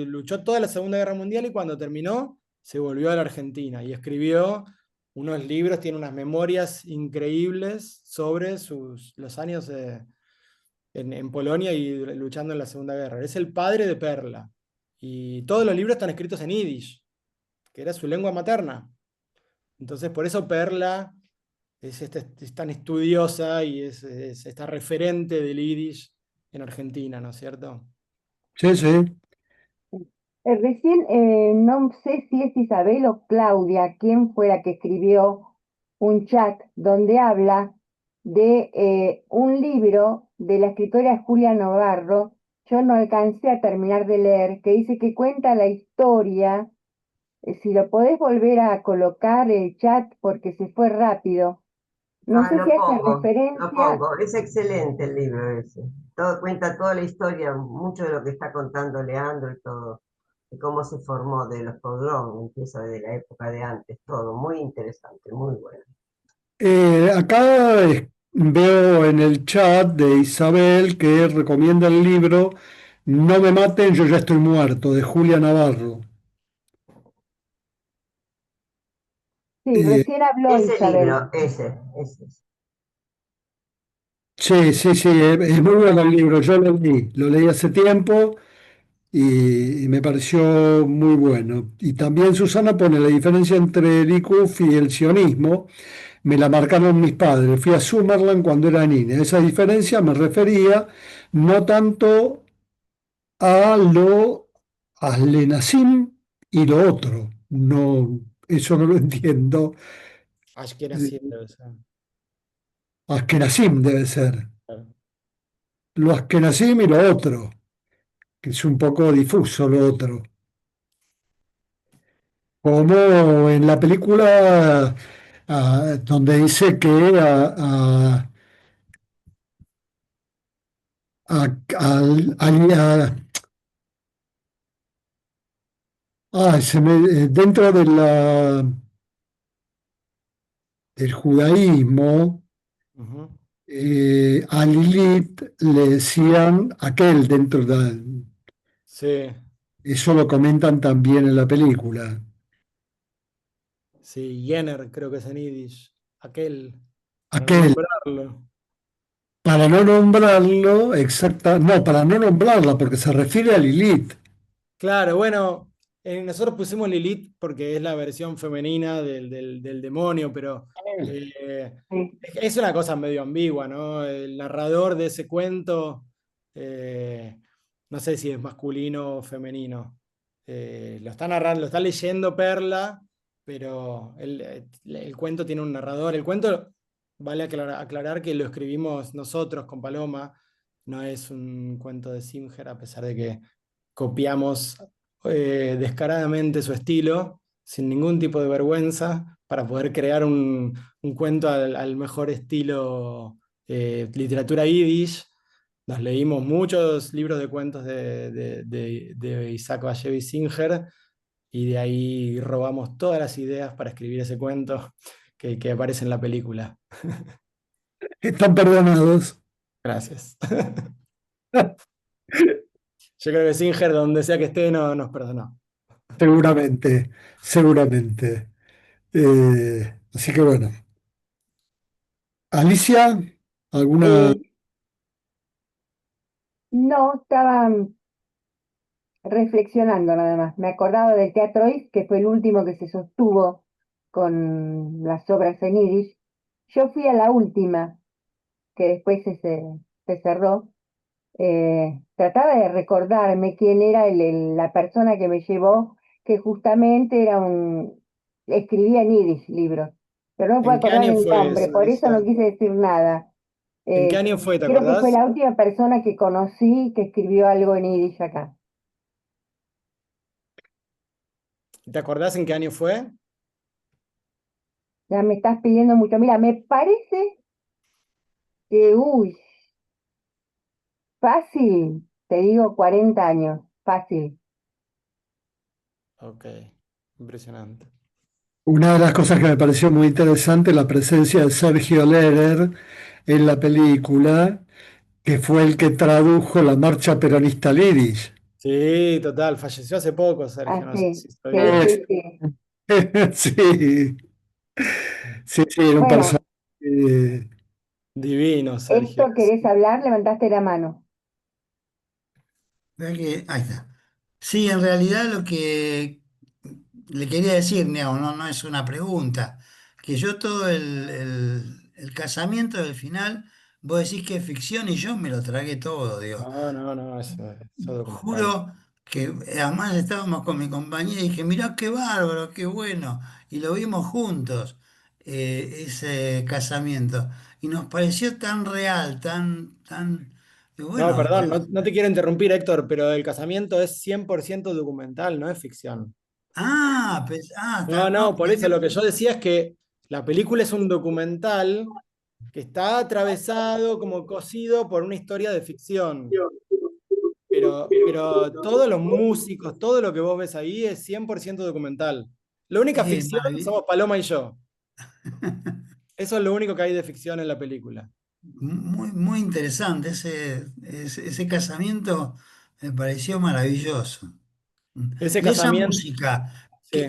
luchó toda la Segunda Guerra Mundial y cuando terminó se volvió a la Argentina y escribió unos libros, tiene unas memorias increíbles sobre los años en Polonia y luchando en la Segunda Guerra. Es el padre de Perla. Y todos los libros están escritos en Yiddish, que era su lengua materna. Entonces, por eso Perla es tan estudiosa y es esta referente del Yiddish en Argentina, ¿no es cierto? Sí, sí. Recién, no sé si es Isabel o Claudia, quien fue la que escribió un chat donde habla de un libro de la escritora Julia Navarro. Yo no alcancé a terminar de leer, que dice que cuenta la historia. Si lo podés volver a colocar el chat porque se fue rápido. No Ah, sé si hace lo referencia. pongo. Es excelente el libro ese. Todo, cuenta toda la historia, mucho de lo que está contando Leandro y todo, de cómo se formó, de los pogroms, empieza de la época de antes, todo. Muy interesante, muy bueno. Acá veo en el chat de Isabel que recomienda el libro No me maten, yo ya estoy muerto, de Julia Navarro. Sí, Eh, recién habló Ese Isabel. libro, ese. sí, sí, sí, es muy bueno el libro, yo lo leí hace tiempo y me pareció muy bueno. Y también Susana pone la diferencia entre el ICUF y el sionismo, me la marcaron mis padres, fui a Summerland cuando era niña. Esa diferencia me refería no tanto a al Lenacim y lo otro. No, eso no lo entiendo. Ashkenazi debe ser. Ashkenazim debe ser. Claro. Lo Ashkenazim y lo otro, que es un poco difuso lo otro. Como en la película donde dice que a- al- al- a- dentro de del judaísmo, Ujú. a Lilith le decían aquel dentro de... Sí, Eso lo comentan también en la película. sí, Jenner creo que es en Yiddish. Aquel, para no Aquel, nombrarlo. para no nombrarlo, exacta, no, para no nombrarla, porque se refiere a Lilith. Claro, bueno, nosotros pusimos Lilith porque es la versión femenina del demonio, pero Sí. es una cosa medio ambigua, ¿no? El narrador de ese cuento, eh, no sé si es masculino o femenino. Lo está narrando, lo está leyendo Perla, pero el cuento tiene un narrador. El cuento, vale aclarar que lo escribimos nosotros con Paloma, no es un cuento de Simger, a pesar de que copiamos descaradamente su estilo, sin ningún tipo de vergüenza, para poder crear un cuento al mejor estilo literatura yiddish. Nos leímos muchos libros de cuentos de Isaac Bashevis Singer y de ahí robamos todas las ideas para escribir ese cuento que aparece en la película. Están perdonados. Gracias. Yo creo que Singer, donde sea que esté, no nos perdonó. Seguramente, seguramente. Así que bueno. Alicia, ¿alguna? Eh, no, estaba reflexionando nada más. Me acordaba del Teatro Is, que fue el último que se sostuvo con las obras en Yiddish. Yo fui a la última, que después se cerró. Trataba de recordarme quién era la persona que me llevó, que justamente escribía en Yiddish libros, pero no me puedo ¿En qué acordar año el fue nombre, eso, por eso no Alicia? quise decir nada. ¿En qué Eh, año fue, te Creo que fue acordás? la última persona que conocí que escribió algo en Yiddish acá. ¿Te acordás en qué año fue? Ya me estás pidiendo mucho. Mira, me parece que, uy, fácil, te digo 40 años, fácil. Ok, impresionante. Una de las cosas que me pareció muy interesante, la presencia de Sergio Lehrer en la película, que fue el que tradujo la marcha peronista al yiddish. Sí, total, falleció hace poco, Sergio, no sé Así, si sí, sabías. sí, sí. Sí, sí, sí, era un Bueno, personaje. eh, Divino, Sergio. ¿esto querés hablar? Levantaste la mano. Ahí está. Sí, en realidad lo que le quería decir, digamos, no es una pregunta, que yo todo el casamiento del final, vos decís que es ficción y yo me lo tragué todo, digo. No, no, no, eso documental. Juro que además estábamos con mi compañera y dije, mirá qué bárbaro, qué bueno, y lo vimos juntos, ese casamiento, y nos pareció tan real, y No, bueno, perdón, no te quiero interrumpir, Héctor, pero el casamiento es 100% documental, no es ficción. está, No, no, no, por eso lo que yo decía es que la película es un documental que está atravesado como cosido por una historia de ficción. Pero todos los músicos, todo lo que vos ves ahí es 100% documental. La única ficción maravilloso. somos Paloma y yo. Eso es lo único que hay de ficción en la película. Muy, muy interesante, ese casamiento me pareció maravilloso. Ese Y esa casamiento, música, sí.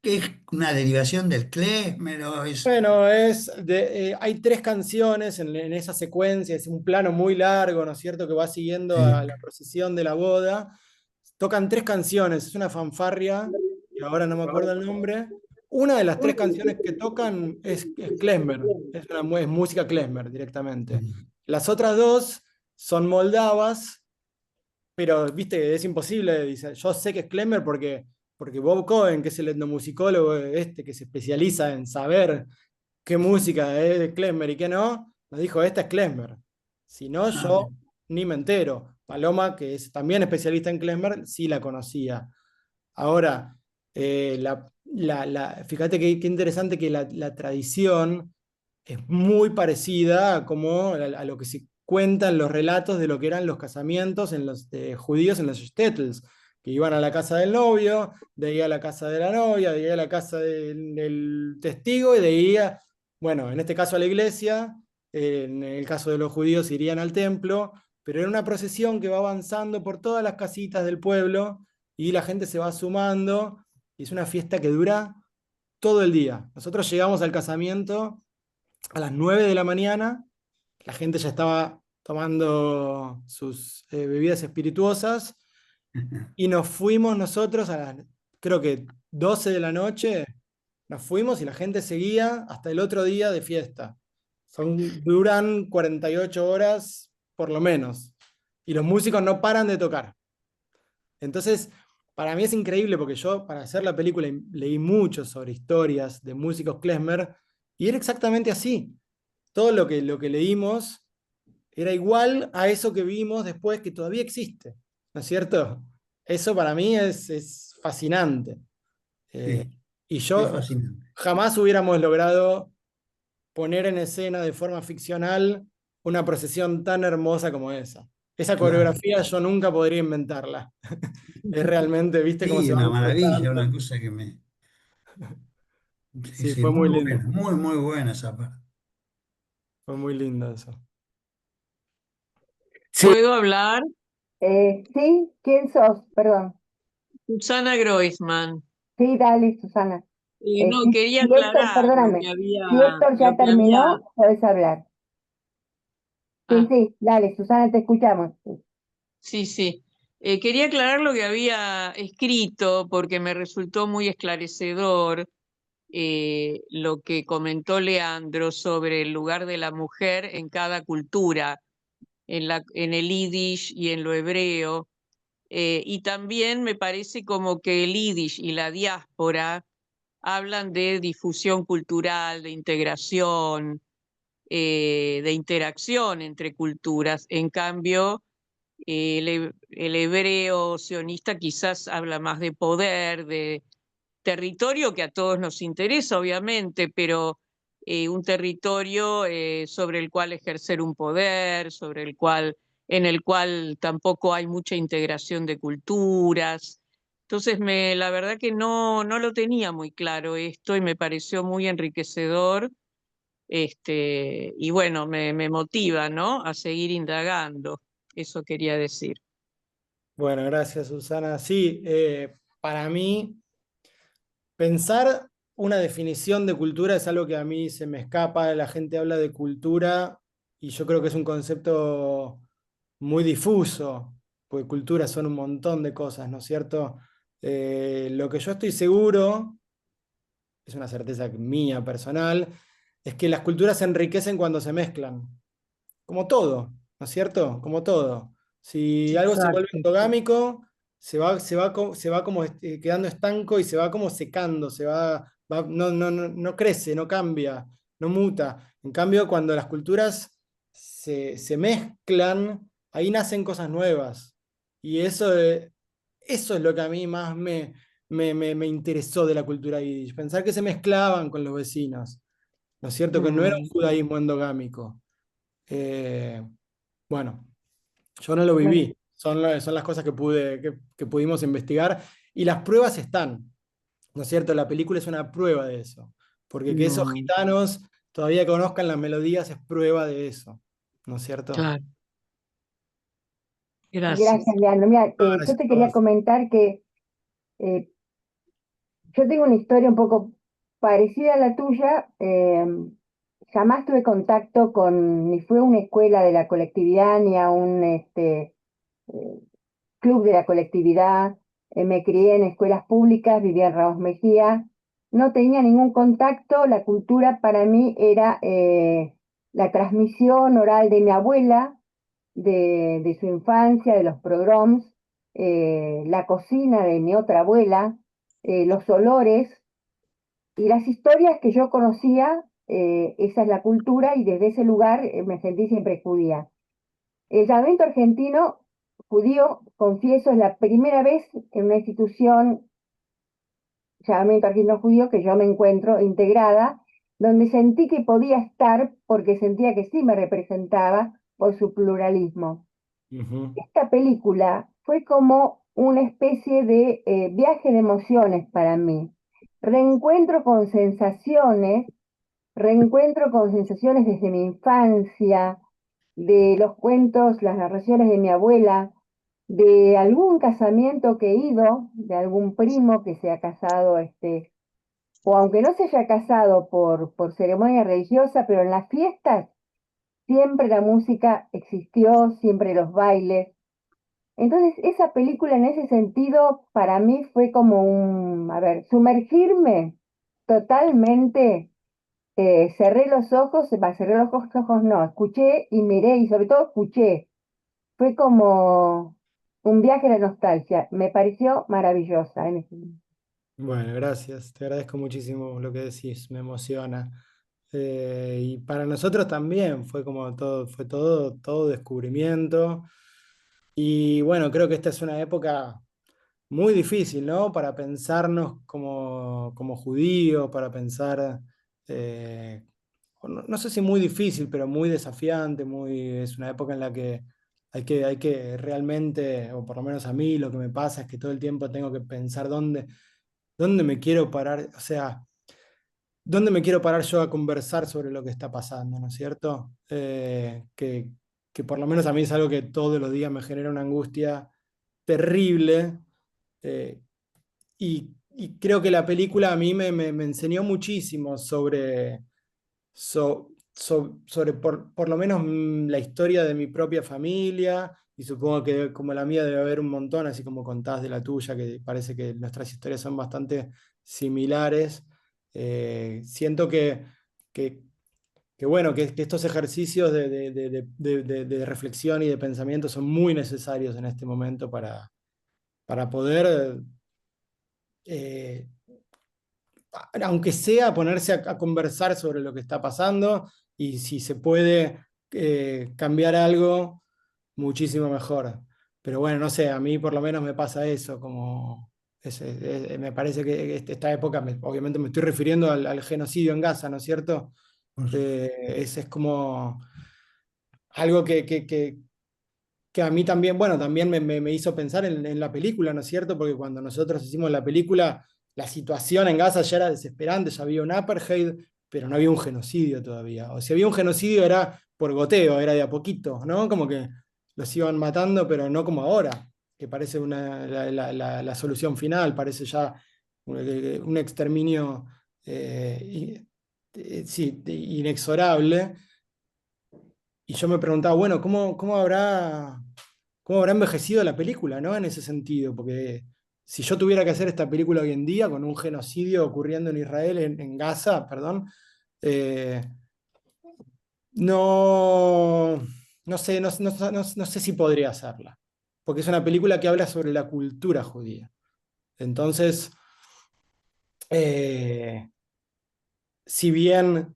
que es una derivación del klezmer o es... Bueno, hay tres canciones en esa secuencia, es un plano muy largo, ¿no es cierto?, que va siguiendo a Sí, la procesión de la boda. Tocan tres canciones, es una fanfarria, que ahora no me acuerdo el nombre. Una de las tres canciones que tocan es klezmer, es música klezmer directamente. Las otras dos son moldavas, pero viste, es imposible, dice, yo sé que es klezmer porque Bob Cohen, que es el etnomusicólogo que se especializa en saber qué música es de Klezmer y qué no, nos dijo, esta es Klezmer. Si no, Ah, yo ni me entero. Paloma, que es también especialista en Klezmer, sí la conocía. Ahora, fíjate qué interesante que la tradición es muy parecida a lo que se cuenta en los relatos de lo que eran los casamientos en los judíos en los shtetls, que iban a la casa del novio, de ahí a la casa de la novia, de ahí a la casa del testigo y de ahí bueno, en este caso a la iglesia, en el caso de los judíos irían al templo, pero era una procesión que va avanzando por todas las casitas del pueblo y la gente se va sumando y es una fiesta que dura todo el día. Nosotros llegamos al casamiento a las 9 de la mañana, la gente ya estaba tomando sus bebidas espirituosas y nos fuimos nosotros a las, creo que 12 de la noche, nos fuimos y la gente seguía hasta el otro día de fiesta. Duran 48 horas por lo menos y los músicos no paran de tocar. Entonces, para mí es increíble porque yo, para hacer la película, leí mucho sobre historias de músicos klezmer y era exactamente así. Todo lo que leímos era igual a eso que vimos después, que todavía existe, ¿no es cierto? Eso para mí es fascinante. Eh, sí, y es yo fascinante. jamás hubiéramos logrado poner en escena de forma ficcional una procesión tan hermosa como esa. Esa Claro. coreografía yo nunca podría inventarla. Es realmente, ¿viste cómo Sí, se una van maravilla, una cruzando? cosa que me... Sí, Sí, sí, fue muy muy lindo. buena, muy, muy buena esa parte. Fue muy lindo eso. Sí, ¿Puedo hablar? ¿Sí? ¿Quién sos? Perdón. Susana Groisman. Sí, dale, Susana. No, Si, quería si Héctor, aclarar perdóname, si Héctor ya lo que había, terminó, puedes hablar. Sí, ah, sí, dale, Susana, te escuchamos. sí, sí. Quería aclarar lo que había escrito porque me resultó muy esclarecedor lo que comentó Leandro sobre el lugar de la mujer en cada cultura, en el yiddish y en lo hebreo. Y también me parece como que el yiddish y la diáspora hablan de difusión cultural, de integración, de interacción entre culturas. En cambio, el hebreo sionista quizás habla más de poder, de territorio que a todos nos interesa, obviamente, pero un territorio sobre el cual ejercer un poder, en el cual tampoco hay mucha integración de culturas. Entonces, la verdad que no lo tenía muy claro esto y me pareció muy enriquecedor. Y bueno, me motiva, ¿no? A seguir indagando. Eso quería decir. Bueno, gracias, Susana. Sí, para mí, pensar una definición de cultura es algo que a mí se me escapa. La gente habla de cultura y yo creo que es un concepto muy difuso, porque cultura son un montón de cosas, ¿no es cierto? Lo que yo estoy seguro, es una certeza mía personal, es que las culturas se enriquecen cuando se mezclan. Como todo, ¿no es cierto? Como todo. Si algo se vuelve Exacto. endogámico, se va como quedando estanco y se va como secando, no crece, no cambia, no muta. En cambio, cuando las culturas se mezclan, ahí nacen cosas nuevas. Y eso es lo que a mí más me interesó de la cultura yiddish. Pensar que se mezclaban con los vecinos, ¿no es cierto? Que no era un Mm, judaísmo endogámico. Eh, bueno, yo no lo Bueno, viví, son las cosas que pudimos investigar y las pruebas están, ¿no es cierto? La película es una prueba de eso, porque que esos mm, gitanos todavía conozcan las melodías es prueba de eso, ¿no es cierto? claro, gracias. gracias, Leandro. Mira, Ah, yo gracias te a quería vos. comentar que eh, yo tengo una historia un poco parecida a la tuya. Jamás tuve contacto ni fue a una escuela de la colectividad, ni a un eh, club de la colectividad. Me crié en escuelas públicas, vivía en Ramos Mejía. No tenía ningún contacto. La cultura para mí era la transmisión oral de mi abuela, de su infancia, de los pogroms, la cocina de mi otra abuela, los olores y las historias que yo conocía esa es la cultura y desde ese lugar me sentí siempre judía. El llamamiento argentino judío, confieso, es la primera vez en una institución llamamiento argentino judío que yo me encuentro integrada, donde sentí que podía estar porque sentía que sí me representaba por su pluralismo. Ujú. Esta película fue como una especie de viaje de emociones para mí. Reencuentro con sensaciones, reencuentro con sensaciones desde mi infancia, de los cuentos, las narraciones de mi abuela, de algún casamiento que he ido, de algún primo que se ha casado, o aunque no se haya casado por ceremonia religiosa, pero en las fiestas siempre la música existió, siempre los bailes. Entonces, esa película en ese sentido para mí fue como a ver, sumergirme totalmente. Cerré los ojos, cerré los ojos no, escuché y miré y sobre todo escuché. Fue como un viaje a la nostalgia. Me pareció maravillosa en ese momento. Bueno, gracias. Te agradezco muchísimo lo que decís, me emociona. Y para nosotros también fue como todo, fue todo descubrimiento. Y bueno, creo que esta es una época muy difícil, ¿no? Para pensarnos como judíos, para pensar, eh, no sé si muy difícil, pero muy desafiante, es una época en la que hay que realmente, o por lo menos a mí lo que me pasa es que todo el tiempo tengo que pensar dónde me quiero parar, o sea, dónde me quiero parar yo a conversar sobre lo que está pasando, ¿no es cierto? Que por lo menos a mí es algo que todos los días me genera una angustia terrible. eh, y creo que la película a mí me enseñó muchísimo sobre por lo menos la historia de mi propia familia, y supongo que como la mía debe haber un montón, así como contás de la tuya, que parece que nuestras historias son bastante similares. Siento que, bueno, que estos ejercicios de reflexión y de pensamiento son muy necesarios en este momento para poder eh, aunque sea ponerse a conversar sobre lo que está pasando y si se puede cambiar algo, muchísimo mejor. Pero bueno, no sé, a mí por lo menos me pasa eso, como me parece que esta época, obviamente me estoy refiriendo al genocidio en Gaza, ¿no es cierto? Ese es como algo que a mí también, bueno, también me hizo pensar en la película, ¿no es cierto? Porque cuando nosotros hicimos la película, la situación en Gaza ya era desesperante, ya había un apartheid, pero no había un genocidio todavía. O si había un genocidio era por goteo, era de a poquito, ¿no? Como que los iban matando, pero no como ahora, que parece la solución final, parece ya un exterminio sí, inexorable. Y yo me preguntaba, bueno, ¿cómo habrá envejecido la película, ¿no? En ese sentido, porque si yo tuviera que hacer esta película hoy en día con un genocidio ocurriendo en Israel, en Gaza, perdón, eh, no, no sé si podría hacerla, porque es una película que habla sobre la cultura judía. Entonces, eh, si bien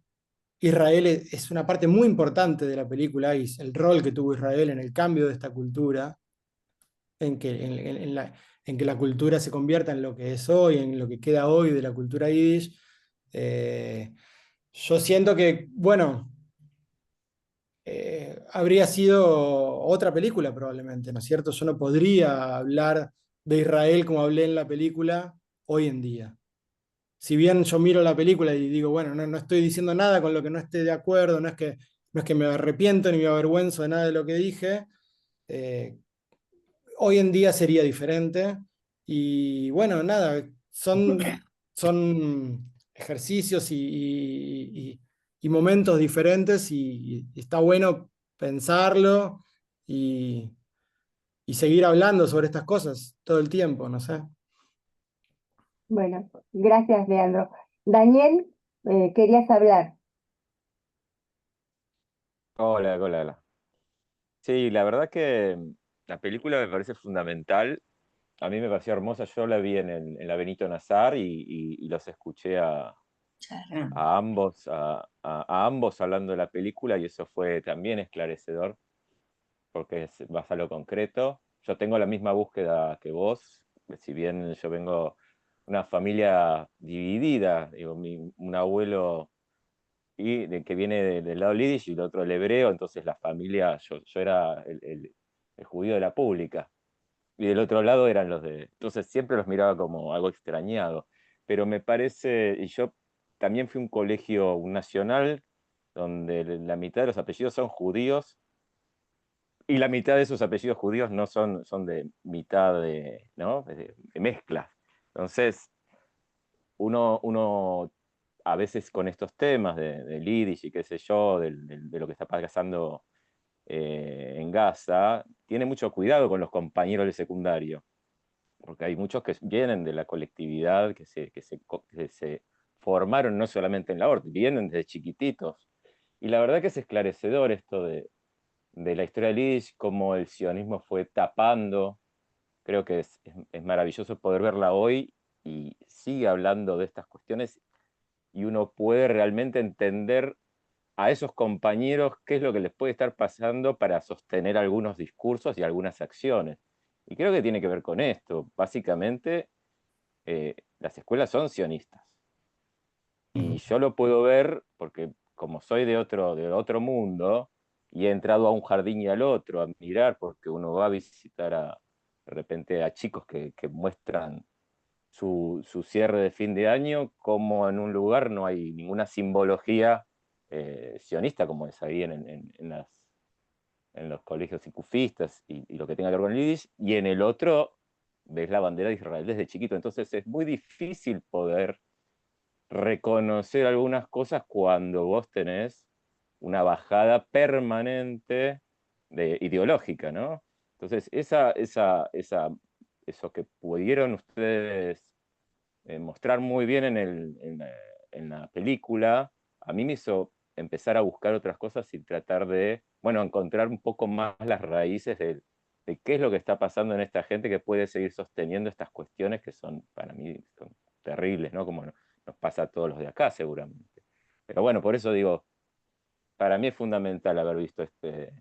Israel es una parte muy importante de la película y el rol que tuvo Israel en el cambio de esta cultura, en que la cultura se convierta en lo que es hoy, en lo que queda hoy de la cultura yiddish. eh, yo siento que, bueno, habría sido otra película probablemente, ¿no es cierto? Yo no podría hablar de Israel como hablé en la película hoy en día. Si bien yo miro la película y digo, bueno, no estoy diciendo nada con lo que no esté de acuerdo, no es que me arrepiento ni me avergüenzo de nada de lo que dije, eh, hoy en día sería diferente. Y bueno, nada, son ejercicios y momentos diferentes y está bueno pensarlo y, y seguir hablando sobre estas cosas todo el tiempo, no sé. Bueno, gracias, Leandro. Daniel, querías hablar. Hola, hola, hola. Sí, la verdad que la película me parece fundamental. A mí me pareció hermosa. Yo la vi en la Benito Nazar y los escuché a ambos hablando de la película, y eso fue también esclarecedor, porque vas a lo concreto. Yo tengo la misma búsqueda que vos, si bien yo vengo de una familia dividida, digo, un abuelo que viene del lado yiddish y el otro el hebreo, entonces la familia, yo era el judío de la pública, y del otro lado eran los de... Entonces siempre los miraba como algo extrañado, pero me parece, y yo también fui a un colegio nacional, donde la mitad de los apellidos son judíos, y la mitad de esos apellidos judíos no son de mitad de, ¿no? De mezcla. Entonces, uno a veces con estos temas del Yiddish y qué sé yo, de lo que está pasando en Gaza, tiene mucho cuidado con los compañeros del secundario, porque hay muchos que vienen de la colectividad, que se formaron no solamente en la Hort, vienen desde chiquititos. Y la verdad que es esclarecedor esto de la historia de Yiddish, cómo el sionismo fue tapando. Creo que es maravilloso poder verla hoy y sigue hablando de estas cuestiones, y uno puede realmente entender a esos compañeros qué es lo que les puede estar pasando para sostener algunos discursos y algunas acciones. Y creo que tiene que ver con esto. Básicamente, las escuelas son sionistas. Y yo lo puedo ver porque como soy de otro mundo y he entrado a un jardín y al otro a mirar, porque uno va a visitar de repente a chicos que muestran su cierre de fin de año, como en un lugar no hay ninguna simbología sionista como es ahí en los colegios incufistas y lo que tenga que ver con el Yiddish, y en el otro ves la bandera de Israel desde chiquito. Entonces es muy difícil poder reconocer algunas cosas cuando vos tenés una bajada permanente ideológica, ¿no? Entonces, eso que pudieron ustedes mostrar muy bien en la película, a mí me hizo empezar a buscar otras cosas y tratar de, bueno, encontrar un poco más las raíces de qué es lo que está pasando en esta gente que puede seguir sosteniendo estas cuestiones que son, para mí, son terribles, ¿no? Como nos pasa a todos los de acá, seguramente. Pero bueno, por eso digo, para mí es fundamental haber visto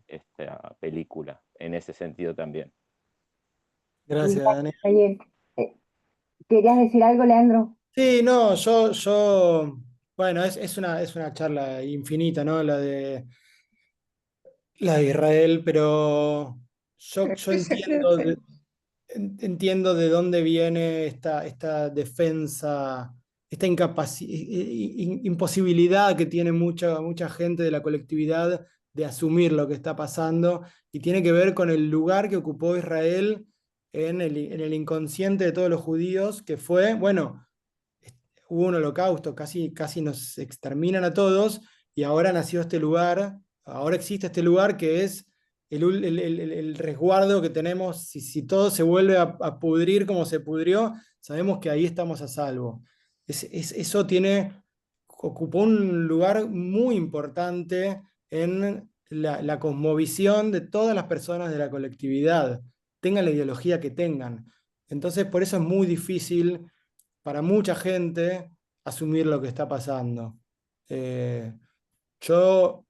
esta película en ese sentido también. Gracias, Dani. Oye, ¿querías decir algo, Leandro? Sí, no, bueno, es una charla infinita, ¿no? La de Israel, pero yo entiendo de dónde viene esta defensa, esta imposibilidad que tiene mucha gente de la colectividad de asumir lo que está pasando, y tiene que ver con el lugar que ocupó Israel en el inconsciente de todos los judíos, que fue, bueno, hubo un holocausto, casi nos exterminan a todos, y ahora nació este lugar, ahora existe este lugar que es el resguardo que tenemos. Si todo se vuelve a pudrir como se pudrió, sabemos que ahí estamos a salvo. Eso ocupó un lugar muy importante en la cosmovisión de todas las personas de la colectividad, tengan la ideología que tengan. Entonces, por eso es muy difícil para mucha gente asumir lo que está pasando. Eh, yo,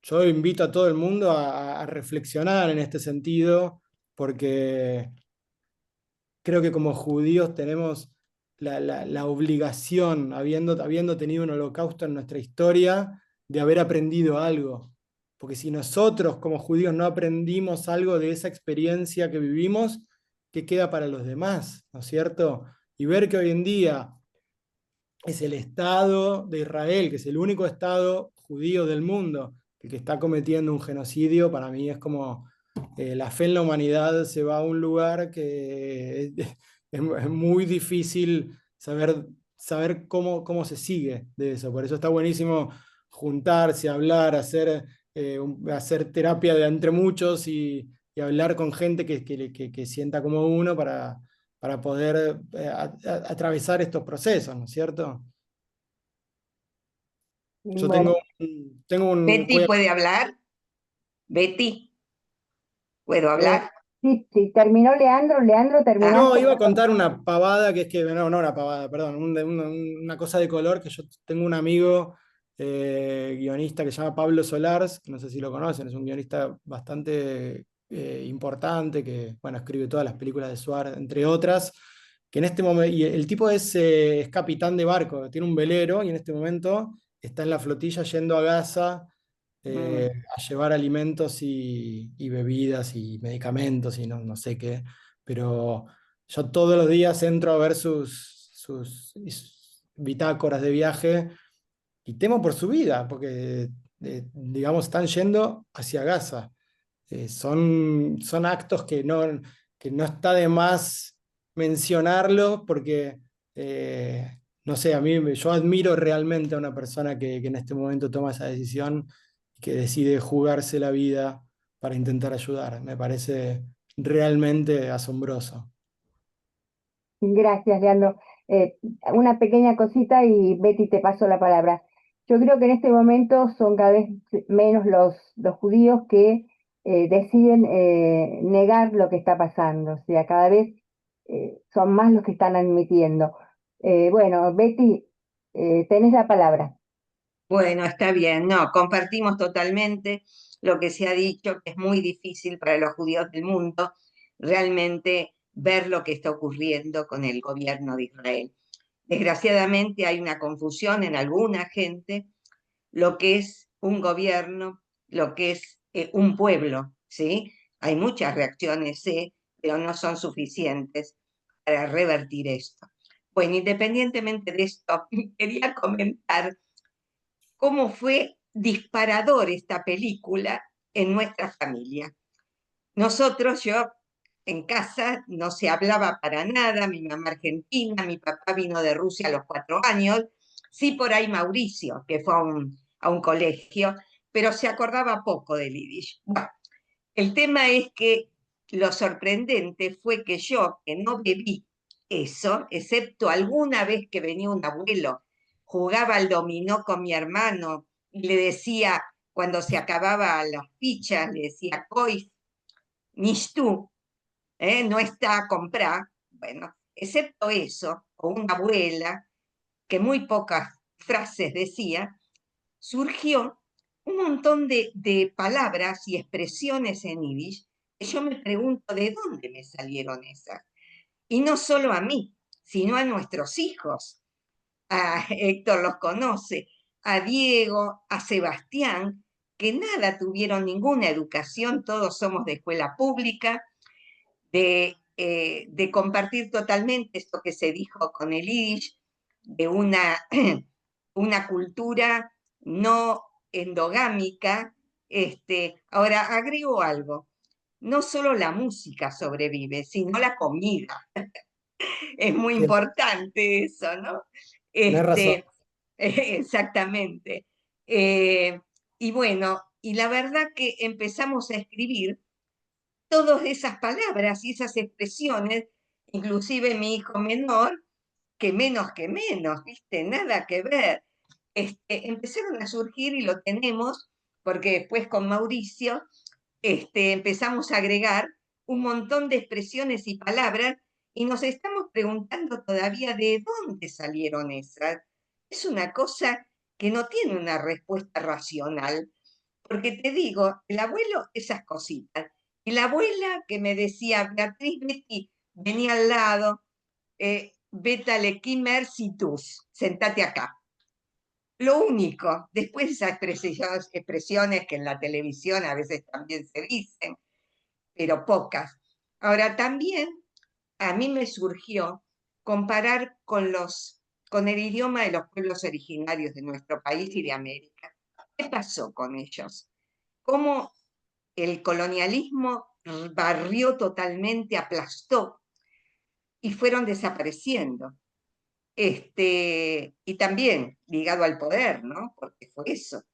yo invito a todo el mundo a reflexionar en este sentido, porque creo que como judíos tenemos la obligación, habiendo tenido un holocausto en nuestra historia, de haber aprendido algo. Porque si nosotros como judíos no aprendimos algo de esa experiencia que vivimos, ¿qué queda para los demás? ¿No es cierto? Y ver que hoy en día es el Estado de Israel, que es el único Estado judío del mundo, el que está cometiendo un genocidio, para mí es como la fe en la humanidad se va a un lugar que es muy difícil saber cómo se sigue de eso. Por eso está buenísimo juntarse, hablar, hacer terapia de entre muchos y hablar con gente que sienta como uno para poder atravesar estos procesos, ¿no es cierto? Yo Bueno, tengo un Betty, ¿puede hablar? Betty, ¿puedo eh, hablar? Sí, sí, terminó Leandro. Leandro, terminaste. No, iba a contar una pavada, que es que, no una pavada, perdón, una cosa de color, que yo tengo un amigo guionista que se llama Pablo Solars, que no sé si lo conocen, es un guionista bastante importante, que, bueno, escribe todas las películas de Suar, entre otras, que en este momento, y el tipo es capitán de barco, tiene un velero, y en este momento está en la flotilla yendo a Gaza a llevar alimentos y bebidas y medicamentos y no sé qué, pero yo todos los días entro a ver sus bitácoras de viaje y temo por su vida, porque, digamos, están yendo hacia Gaza. Son actos que no está de más mencionarlos porque, no sé, yo admiro realmente a una persona que en este momento toma esa decisión y que decide jugarse la vida para intentar ayudar. Me parece realmente asombroso. Gracias, Leandro. Eh, una pequeña cosita y Betty, te paso la palabra. Yo creo que en este momento son cada vez menos los judíos que deciden negar lo que está pasando. O sea, cada vez son más los que están admitiendo. Bueno, Betty, tenés la palabra. Bueno, está bien, no, compartimos totalmente lo que se ha dicho, que es muy difícil para los judíos del mundo realmente ver lo que está ocurriendo con el gobierno de Israel. Desgraciadamente hay una confusión en alguna gente, lo que es un gobierno, lo que es un pueblo, ¿sí? Hay muchas reacciones, sí, pero no son suficientes para revertir esto. Bueno, independientemente de esto, quería comentar cómo fue disparador esta película en nuestra familia. Nosotros, yo en casa no se hablaba para nada, mi mamá argentina, mi papá vino de Rusia a los 4 años, sí por ahí Mauricio, que fue a un colegio, pero se acordaba poco del yiddish. Bueno, el tema es que lo sorprendente fue que yo, que no bebí eso, excepto alguna vez que venía un abuelo, jugaba al dominó con mi hermano y le decía, cuando se acababa las fichas, le decía, Koif, nicht tú, no está a comprar. Bueno, excepto eso, o una abuela, que muy pocas frases decía, surgió un montón de palabras y expresiones en yiddish que yo me pregunto de dónde me salieron esas. Y no solo a mí, sino a nuestros hijos. A Héctor los conoce, a Diego, a Sebastián, que nada tuvieron ninguna educación, todos somos de escuela pública, de compartir totalmente esto que se dijo con el yiddish, de una cultura no endogámica. Ahora, agrego algo, no solo la música sobrevive, sino la comida. Es muy importante eso, ¿no? Tenés razón. Exactamente. Eh, y bueno, y la verdad que empezamos a escribir todas esas palabras y esas expresiones, inclusive mi hijo menor, que menos, ¿viste? Nada que ver. Empezaron a surgir y lo tenemos, porque después con Mauricio empezamos a agregar un montón de expresiones y palabras y nos estamos preguntando todavía de dónde salieron esas. Es una cosa que no tiene una respuesta racional, porque te digo, el abuelo, esas cositas, y la abuela que me decía, Beatriz, Betty, vení al lado, vétale Kimmer situs, sentate acá. Lo único, después esas expresiones que en la televisión a veces también se dicen, pero pocas. Ahora también a mí me surgió comparar con el idioma de los pueblos originarios de nuestro país y de América. ¿Qué pasó con ellos? ¿Cómo el colonialismo barrió totalmente, aplastó y fueron desapareciendo? Y también ligado al poder, ¿no? Porque fue eso.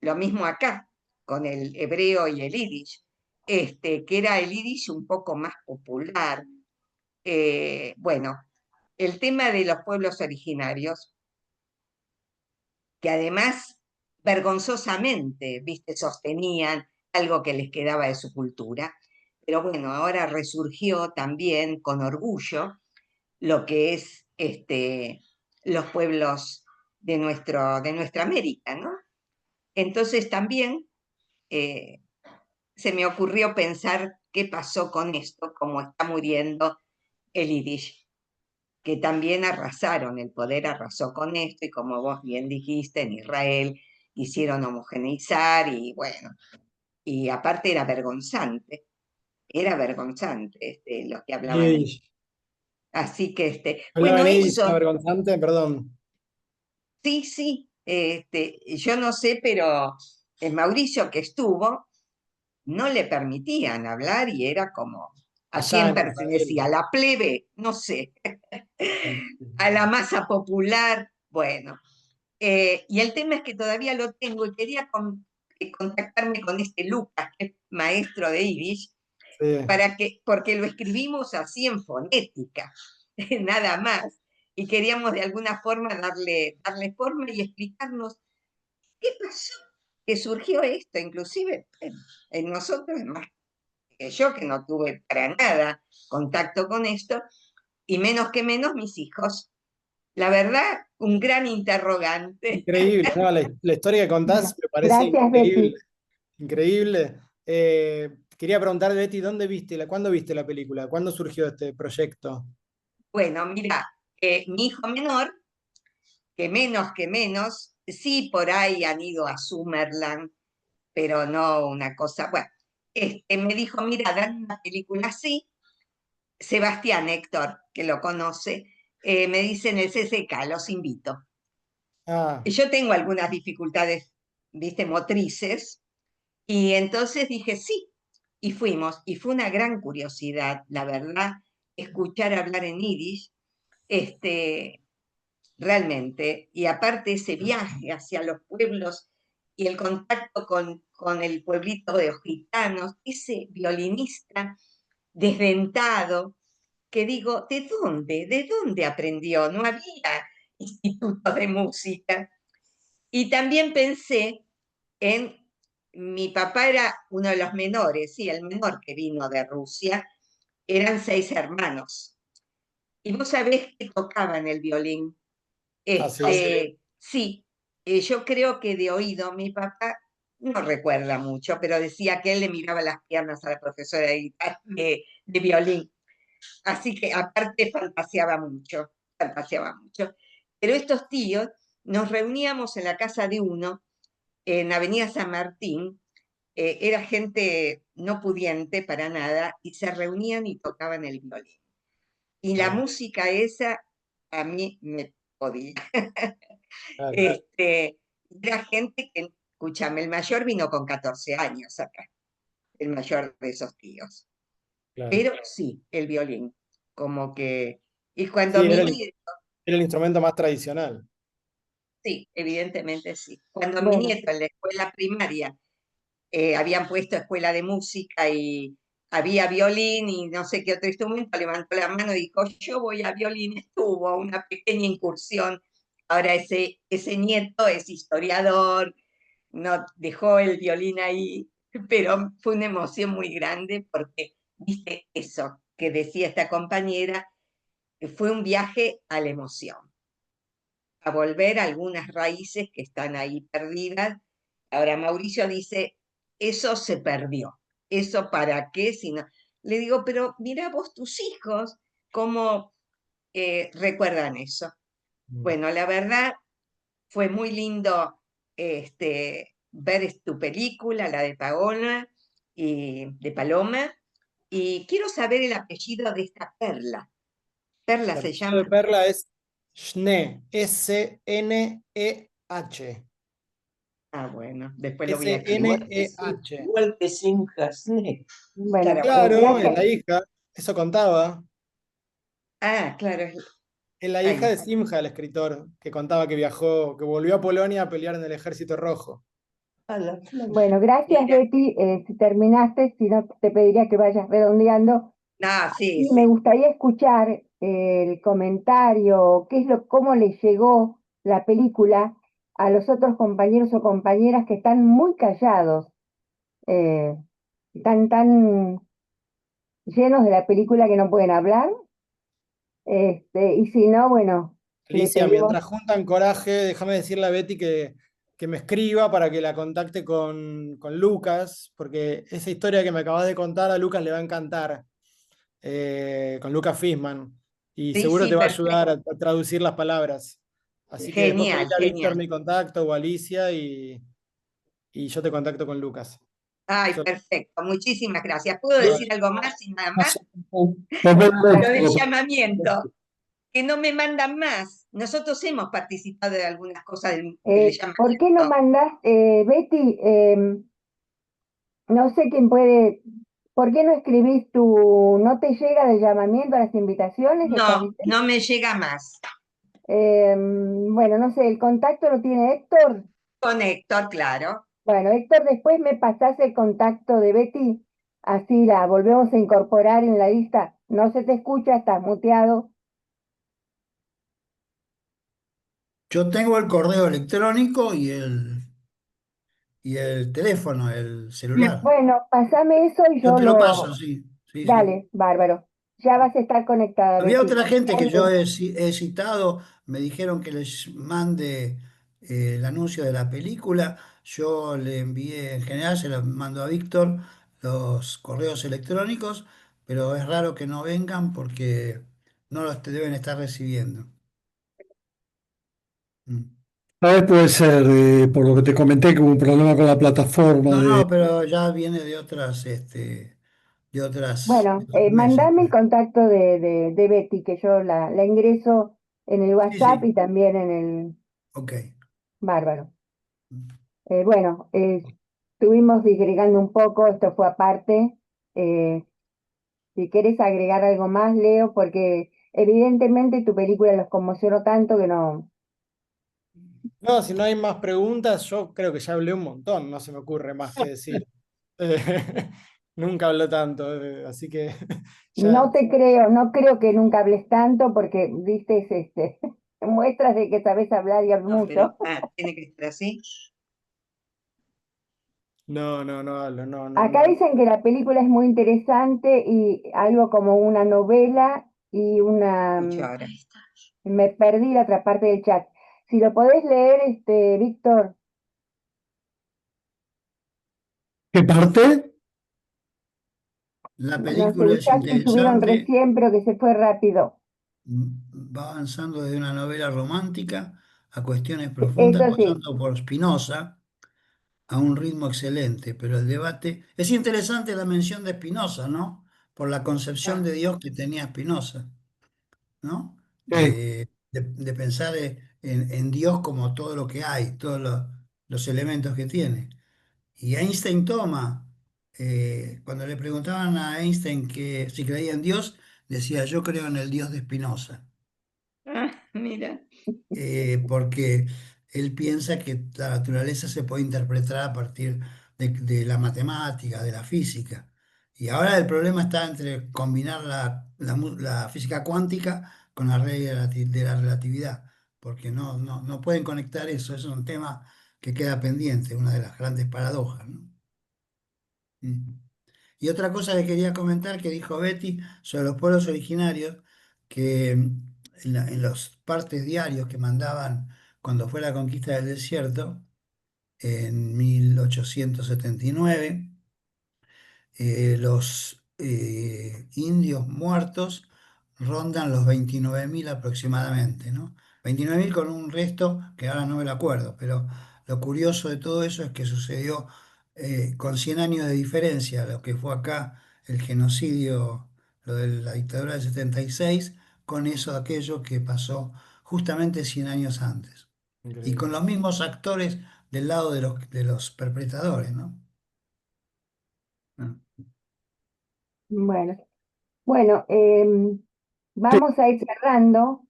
Lo mismo acá, con el hebreo y el yiddish, que era el yiddish un poco más popular. Bueno, el tema de los pueblos originarios, que además vergonzosamente, viste, sostenían algo que les quedaba de su cultura. pero bueno, ahora resurgió también con orgullo lo que es los pueblos de nuestra América, ¿no? Entonces también se me ocurrió pensar qué pasó con esto, cómo está muriendo el Yiddish, que también arrasaron, el poder arrasó con esto, y como vos bien dijiste, en Israel hicieron homogeneizar, y bueno, y aparte era vergonzante los que hablaban. Yiddish. Así que, Hablaba bueno, en Yiddish, eso, vergonzante, perdón. sí, yo no sé, pero el Mauricio que estuvo, no le permitían hablar y era como, ¿a Allá quién en pertenecía? ¿A Israel. la plebe? No sé, a la masa popular, bueno. Y el tema es que todavía lo tengo y quería contactarme con este Lucas, que es maestro de Yiddish, Sí. porque lo escribimos así en fonética, nada más. Y queríamos de alguna forma darle forma y explicarnos qué pasó, que surgió esto, inclusive en nosotros, más que yo, que no tuve para nada contacto con esto, y menos que menos mis hijos. La verdad, un gran interrogante. Increíble, ¿no? La historia que contás me parece Gracias, increíble. Betty. Increíble. Quería preguntar, Betty, ¿cuándo viste la película? ¿Cuándo surgió este proyecto? Bueno, mira, mi hijo menor, que menos, sí por ahí han ido a Summerland, pero no una cosa, bueno, me dijo, mira, dan una película así. Sebastián Héctor, que lo conoce, me dice en el CCK, los invito. Ah, Yo tengo algunas dificultades, viste, motrices, y entonces dije sí, y fuimos, y fue una gran curiosidad, la verdad, escuchar hablar en Yiddish, realmente, y aparte ese viaje hacia los pueblos y el contacto con el pueblito de los gitanos, ese violinista desdentado, que digo, ¿de dónde? ¿De dónde aprendió? No había institutos de música. Y también pensé en, mi papá era uno de los menores, sí, el menor que vino de Rusia, eran 6 hermanos. Y vos sabés que tocaban el violín. así. Sí, yo creo que de oído mi papá no recuerda mucho, pero decía que él le miraba las piernas a la profesora de violín. Así que aparte fantaseaba mucho, fantaseaba mucho. Pero estos tíos nos reuníamos en la casa de uno, en Avenida San Martín, era gente no pudiente para nada, y se reunían y tocaban el violín. Y la Claro, música esa a mí me podía. claro, Era gente que, escúchame, el mayor vino con 14 años acá, el mayor de esos tíos. claro. Pero sí, el violín, como que... Y cuando Sí, mi era nieto, era el instrumento más tradicional. sí, evidentemente sí. Cuando mi Bueno, nieto en la escuela primaria habían puesto escuela de música y había violín y no sé qué otro instrumento, levantó la mano y dijo, yo voy a violín, estuvo una pequeña incursión. Ahora ese nieto es historiador, no dejó el violín ahí, pero fue una emoción muy grande porque, viste, eso que decía esta compañera, que fue un viaje a la emoción, a volver a algunas raíces que están ahí perdidas. Ahora Mauricio dice, eso se perdió, eso para qué, si no. Le digo, pero mira vos tus hijos, cómo recuerdan eso. Mm. Bueno, la verdad fue muy lindo ver tu película, la de Paola y de Paloma, y quiero saber el apellido de esta Perla. Perla El se apellido de llama. Perla es Schnee, S-N-E-H. Ah, bueno, después lo voy a escribir. S-N-E-H. Igual que Simha Snake. bueno, Claro. Claro, es la gracias. hija, eso contaba. Ah, claro. Es la hija Ay, de Simha, el escritor, que contaba que viajó, que volvió a Polonia a pelear en el Ejército Rojo. A la flor. Bueno, gracias, mira. Betty. Si terminaste, si no, te pediría que vayas redondeando. No, sí, Y me sí. gustaría escuchar el comentario, cómo le llegó la película a los otros compañeros o compañeras que están muy callados, tan llenos de la película que no pueden hablar. Y si no, bueno, le Alicia, pedimos, mientras juntan coraje, déjame decirle a Betty que me escriba para que la contacte con Lucas, porque esa historia que me acabas de contar a Lucas le va a encantar, con Lucas Fisman, y Sí, seguro sí, te va a perfecto. ayudar a traducir las palabras. Así que después Genial, pedile a Víctor genial. mi contacto o a Alicia y yo te contacto con Lucas. Ay, Yo- perfecto. Muchísimas gracias. ¿Puedo no, decir algo más y nada más? Lo del Perfecto. llamamiento, que no me mandan más. Nosotros hemos participado de algunas cosas del ¿por qué no llamamiento. mandás, Betty, no sé quién puede, ¿por qué no escribís no te llega del llamamiento a las invitaciones? ¿Estás No, diciendo? no me llega más. Bueno, no sé, ¿el contacto lo tiene Héctor? Con Héctor, claro. Bueno, Héctor, después me pasás el contacto de Betty, así la volvemos a incorporar en la lista. No se te escucha, estás muteado. Yo tengo el correo electrónico y el teléfono, el celular. Bueno, pasame eso y Yo yo te lo lo... paso, sí, sí, sí. Dale, bárbaro. Ya vas a estar conectada, Había Betty. otra gente que yo Antes. he citado, me dijeron que les mande el anuncio de la película. Yo le envié, en general se los mando a Víctor los correos electrónicos, pero es raro que no vengan porque no los deben estar recibiendo. Mm. ¿Sabes? Puede ser, por lo que te comenté, que hubo un problema con la plataforma No, de... no, pero ya viene de Bueno, otros meses. mandame el contacto de Betty, que yo la ingreso en el Sí, WhatsApp sí, y también en el ok. bárbaro. Bueno, estuvimos disgregando un poco, esto fue aparte. Eh, si quieres agregar algo más, Leo, porque evidentemente tu película los conmocionó tanto que no. No, si no hay más preguntas, yo creo que ya hablé un montón, no se me ocurre más que decir. Eh, Nunca hablo tanto, así que No ya. te creo, no creo que nunca hables tanto porque diste muestras de que sabes hablar y hablas No, pero mucho. tiene que ser así. No, no, no hablo, no, no, Acá no. dicen que la película es muy interesante y algo como una novela y una... Escucho ahora. Me perdí la otra parte del chat. Si lo podés leer, Víctor, ¿Qué parte? La no sé, película un es chat que subieron interesante. recién, pero que se fue rápido. Va avanzando desde una novela romántica a cuestiones profundas, Eso sí. pasando por Spinoza a un ritmo excelente, pero el debate es interesante la mención de Spinoza, ¿no? Por la concepción Ah, de Dios que tenía Spinoza, ¿no? Sí. De pensar en Dios como todo lo que hay, todos los elementos que tiene. Y Einstein toma, cuando le preguntaban a Einstein que si creía en Dios, decía, yo creo en el Dios de Spinoza. mira. Porque él piensa que la naturaleza se puede interpretar a partir de la matemática, de la física. Y ahora el problema está entre combinar la física cuántica con la ley de la relatividad, porque no pueden conectar eso, es un tema que queda pendiente, una de las grandes paradojas, ¿no? Mm. Y otra cosa que quería comentar que dijo Betty sobre los pueblos originarios, que en los partes diarios que mandaban cuando fue la conquista del desierto, en 1879, los indios muertos rondan los 29.000 aproximadamente, ¿no? 29.000 con un resto que ahora no me lo acuerdo, pero lo curioso de todo eso es que sucedió con 100 años de diferencia, lo que fue acá el genocidio, lo de la dictadura del 76, con eso, aquello que pasó justamente 100 años antes. Y con Increíble. los mismos actores del lado de los perpetradores, ¿no? Bueno, bueno, Sí. vamos a ir cerrando.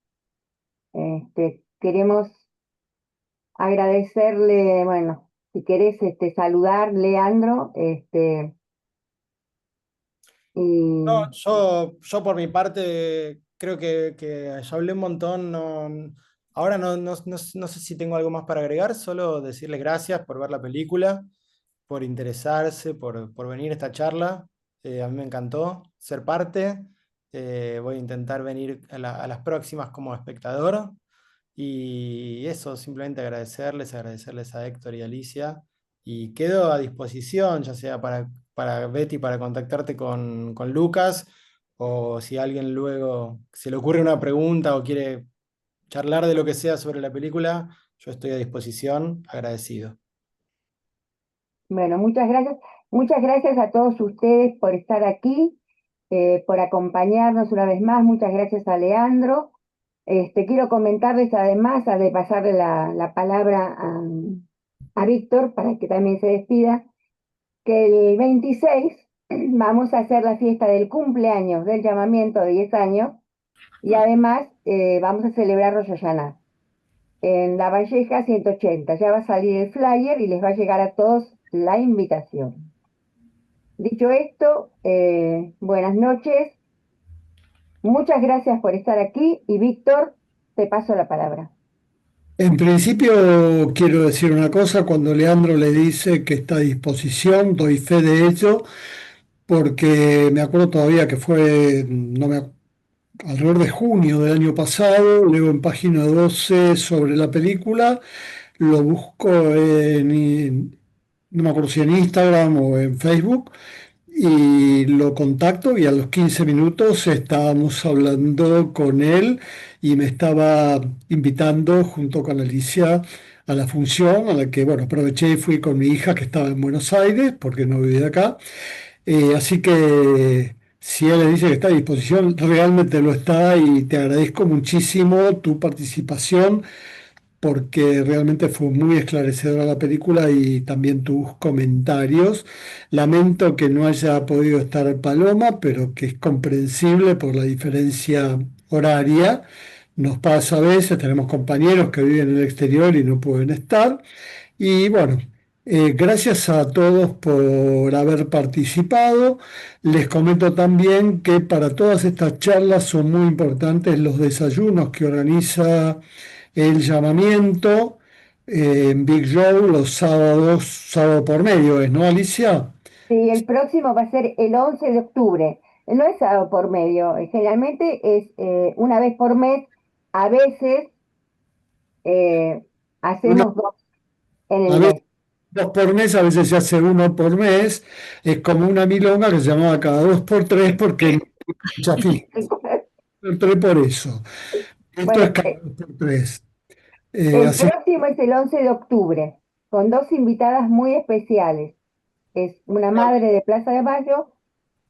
Queremos agradecerle, bueno, si querés saludar, Leandro, No, y yo por mi parte creo que ya hablé un montón. Ahora no sé si tengo algo más para agregar, solo decirles gracias por ver la película, por interesarse, por venir a esta charla. A mí me encantó ser parte. Voy a intentar venir a las próximas como espectador. Y eso, simplemente agradecerles a Héctor y Alicia. Y quedo a disposición, ya sea para Betty, para contactarte con Lucas, o si a alguien luego se le ocurre una pregunta o quiere charlar de lo que sea sobre la película, yo estoy a disposición, agradecido. Bueno, muchas gracias. Muchas gracias a todos ustedes por estar aquí, por acompañarnos una vez más. Muchas gracias a Leandro. Quiero comentarles además, de pasarle la palabra a Víctor para que también se despida, que el 26 vamos a hacer la fiesta del cumpleaños del llamamiento de 10 años y además vamos a celebrar Rosh Hashanah en La Valleja 180. Ya va a salir el flyer y les va a llegar a todos la invitación. Dicho esto, buenas noches. Muchas gracias por estar aquí y Víctor, te paso la palabra. En principio quiero decir una cosa, cuando Leandro le dice que está a disposición, doy fe de ello, porque me acuerdo todavía que fue, no me, alrededor de junio del año pasado, leo en página 12 sobre la película, lo busco no me acuerdo si en Instagram o en Facebook, y lo contacto y a los 15 minutos estábamos hablando con él y me estaba invitando junto con Alicia a la función a la que, bueno, aproveché y fui con mi hija que estaba en Buenos Aires porque no vivía acá. Así que si él le dice que está a disposición, realmente lo está y te agradezco muchísimo tu participación porque realmente fue muy esclarecedora la película y también tus comentarios. Lamento que no haya podido estar Paloma, pero que es comprensible por la diferencia horaria. Nos pasa a veces, tenemos compañeros que viven en el exterior y no pueden estar. Y bueno, gracias a todos por haber participado. Les comento también que para todas estas charlas son muy importantes los desayunos que organiza el llamamiento en Big Joe los sábados, sábado por medio, ¿es, no, Alicia? Sí, el próximo va a ser el 11 de octubre. No es sábado por medio, generalmente es una vez por mes. A veces eh, Una, hacemos dos en a el veces mes. dos por mes, a veces se hace uno por mes. Es como una milonga que se llamaba cada dos por tres porque no hay mucha fiesta. Entré por eso. Esto es Bueno, cada dos por tres. el Así próximo es el 11 de octubre, con dos invitadas muy especiales. Es una madre de Plaza de Mayo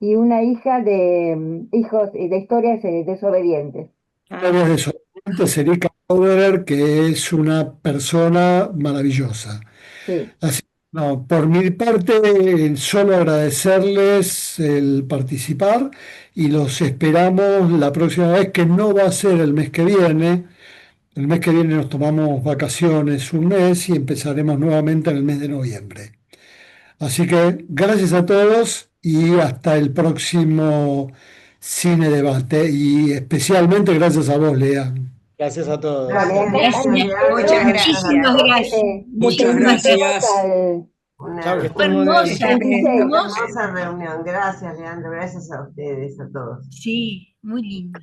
y una hija de hijos de historias desobedientes. historias de Sorrento, Erika Lauderer, que es una persona maravillosa. Sí. Así, no, por mi parte, solo agradecerles el participar y los esperamos la próxima vez, que no va a ser el mes que viene. El mes que viene nos tomamos vacaciones un mes y empezaremos nuevamente en el mes de noviembre. Así que gracias a todos y hasta el próximo Cine Debate y especialmente gracias a vos, Lea. Gracias a todos. Gracias, Bueno, gracias, Leandro. Muchas Gracias a gracias. todos. Muchas te invitemos gracias. al Chao, que Fue estén muy bien. hermosa, 26. Una hermosa reunión. Gracias, Leandro. Gracias a ustedes, a todos. Sí, muy linda.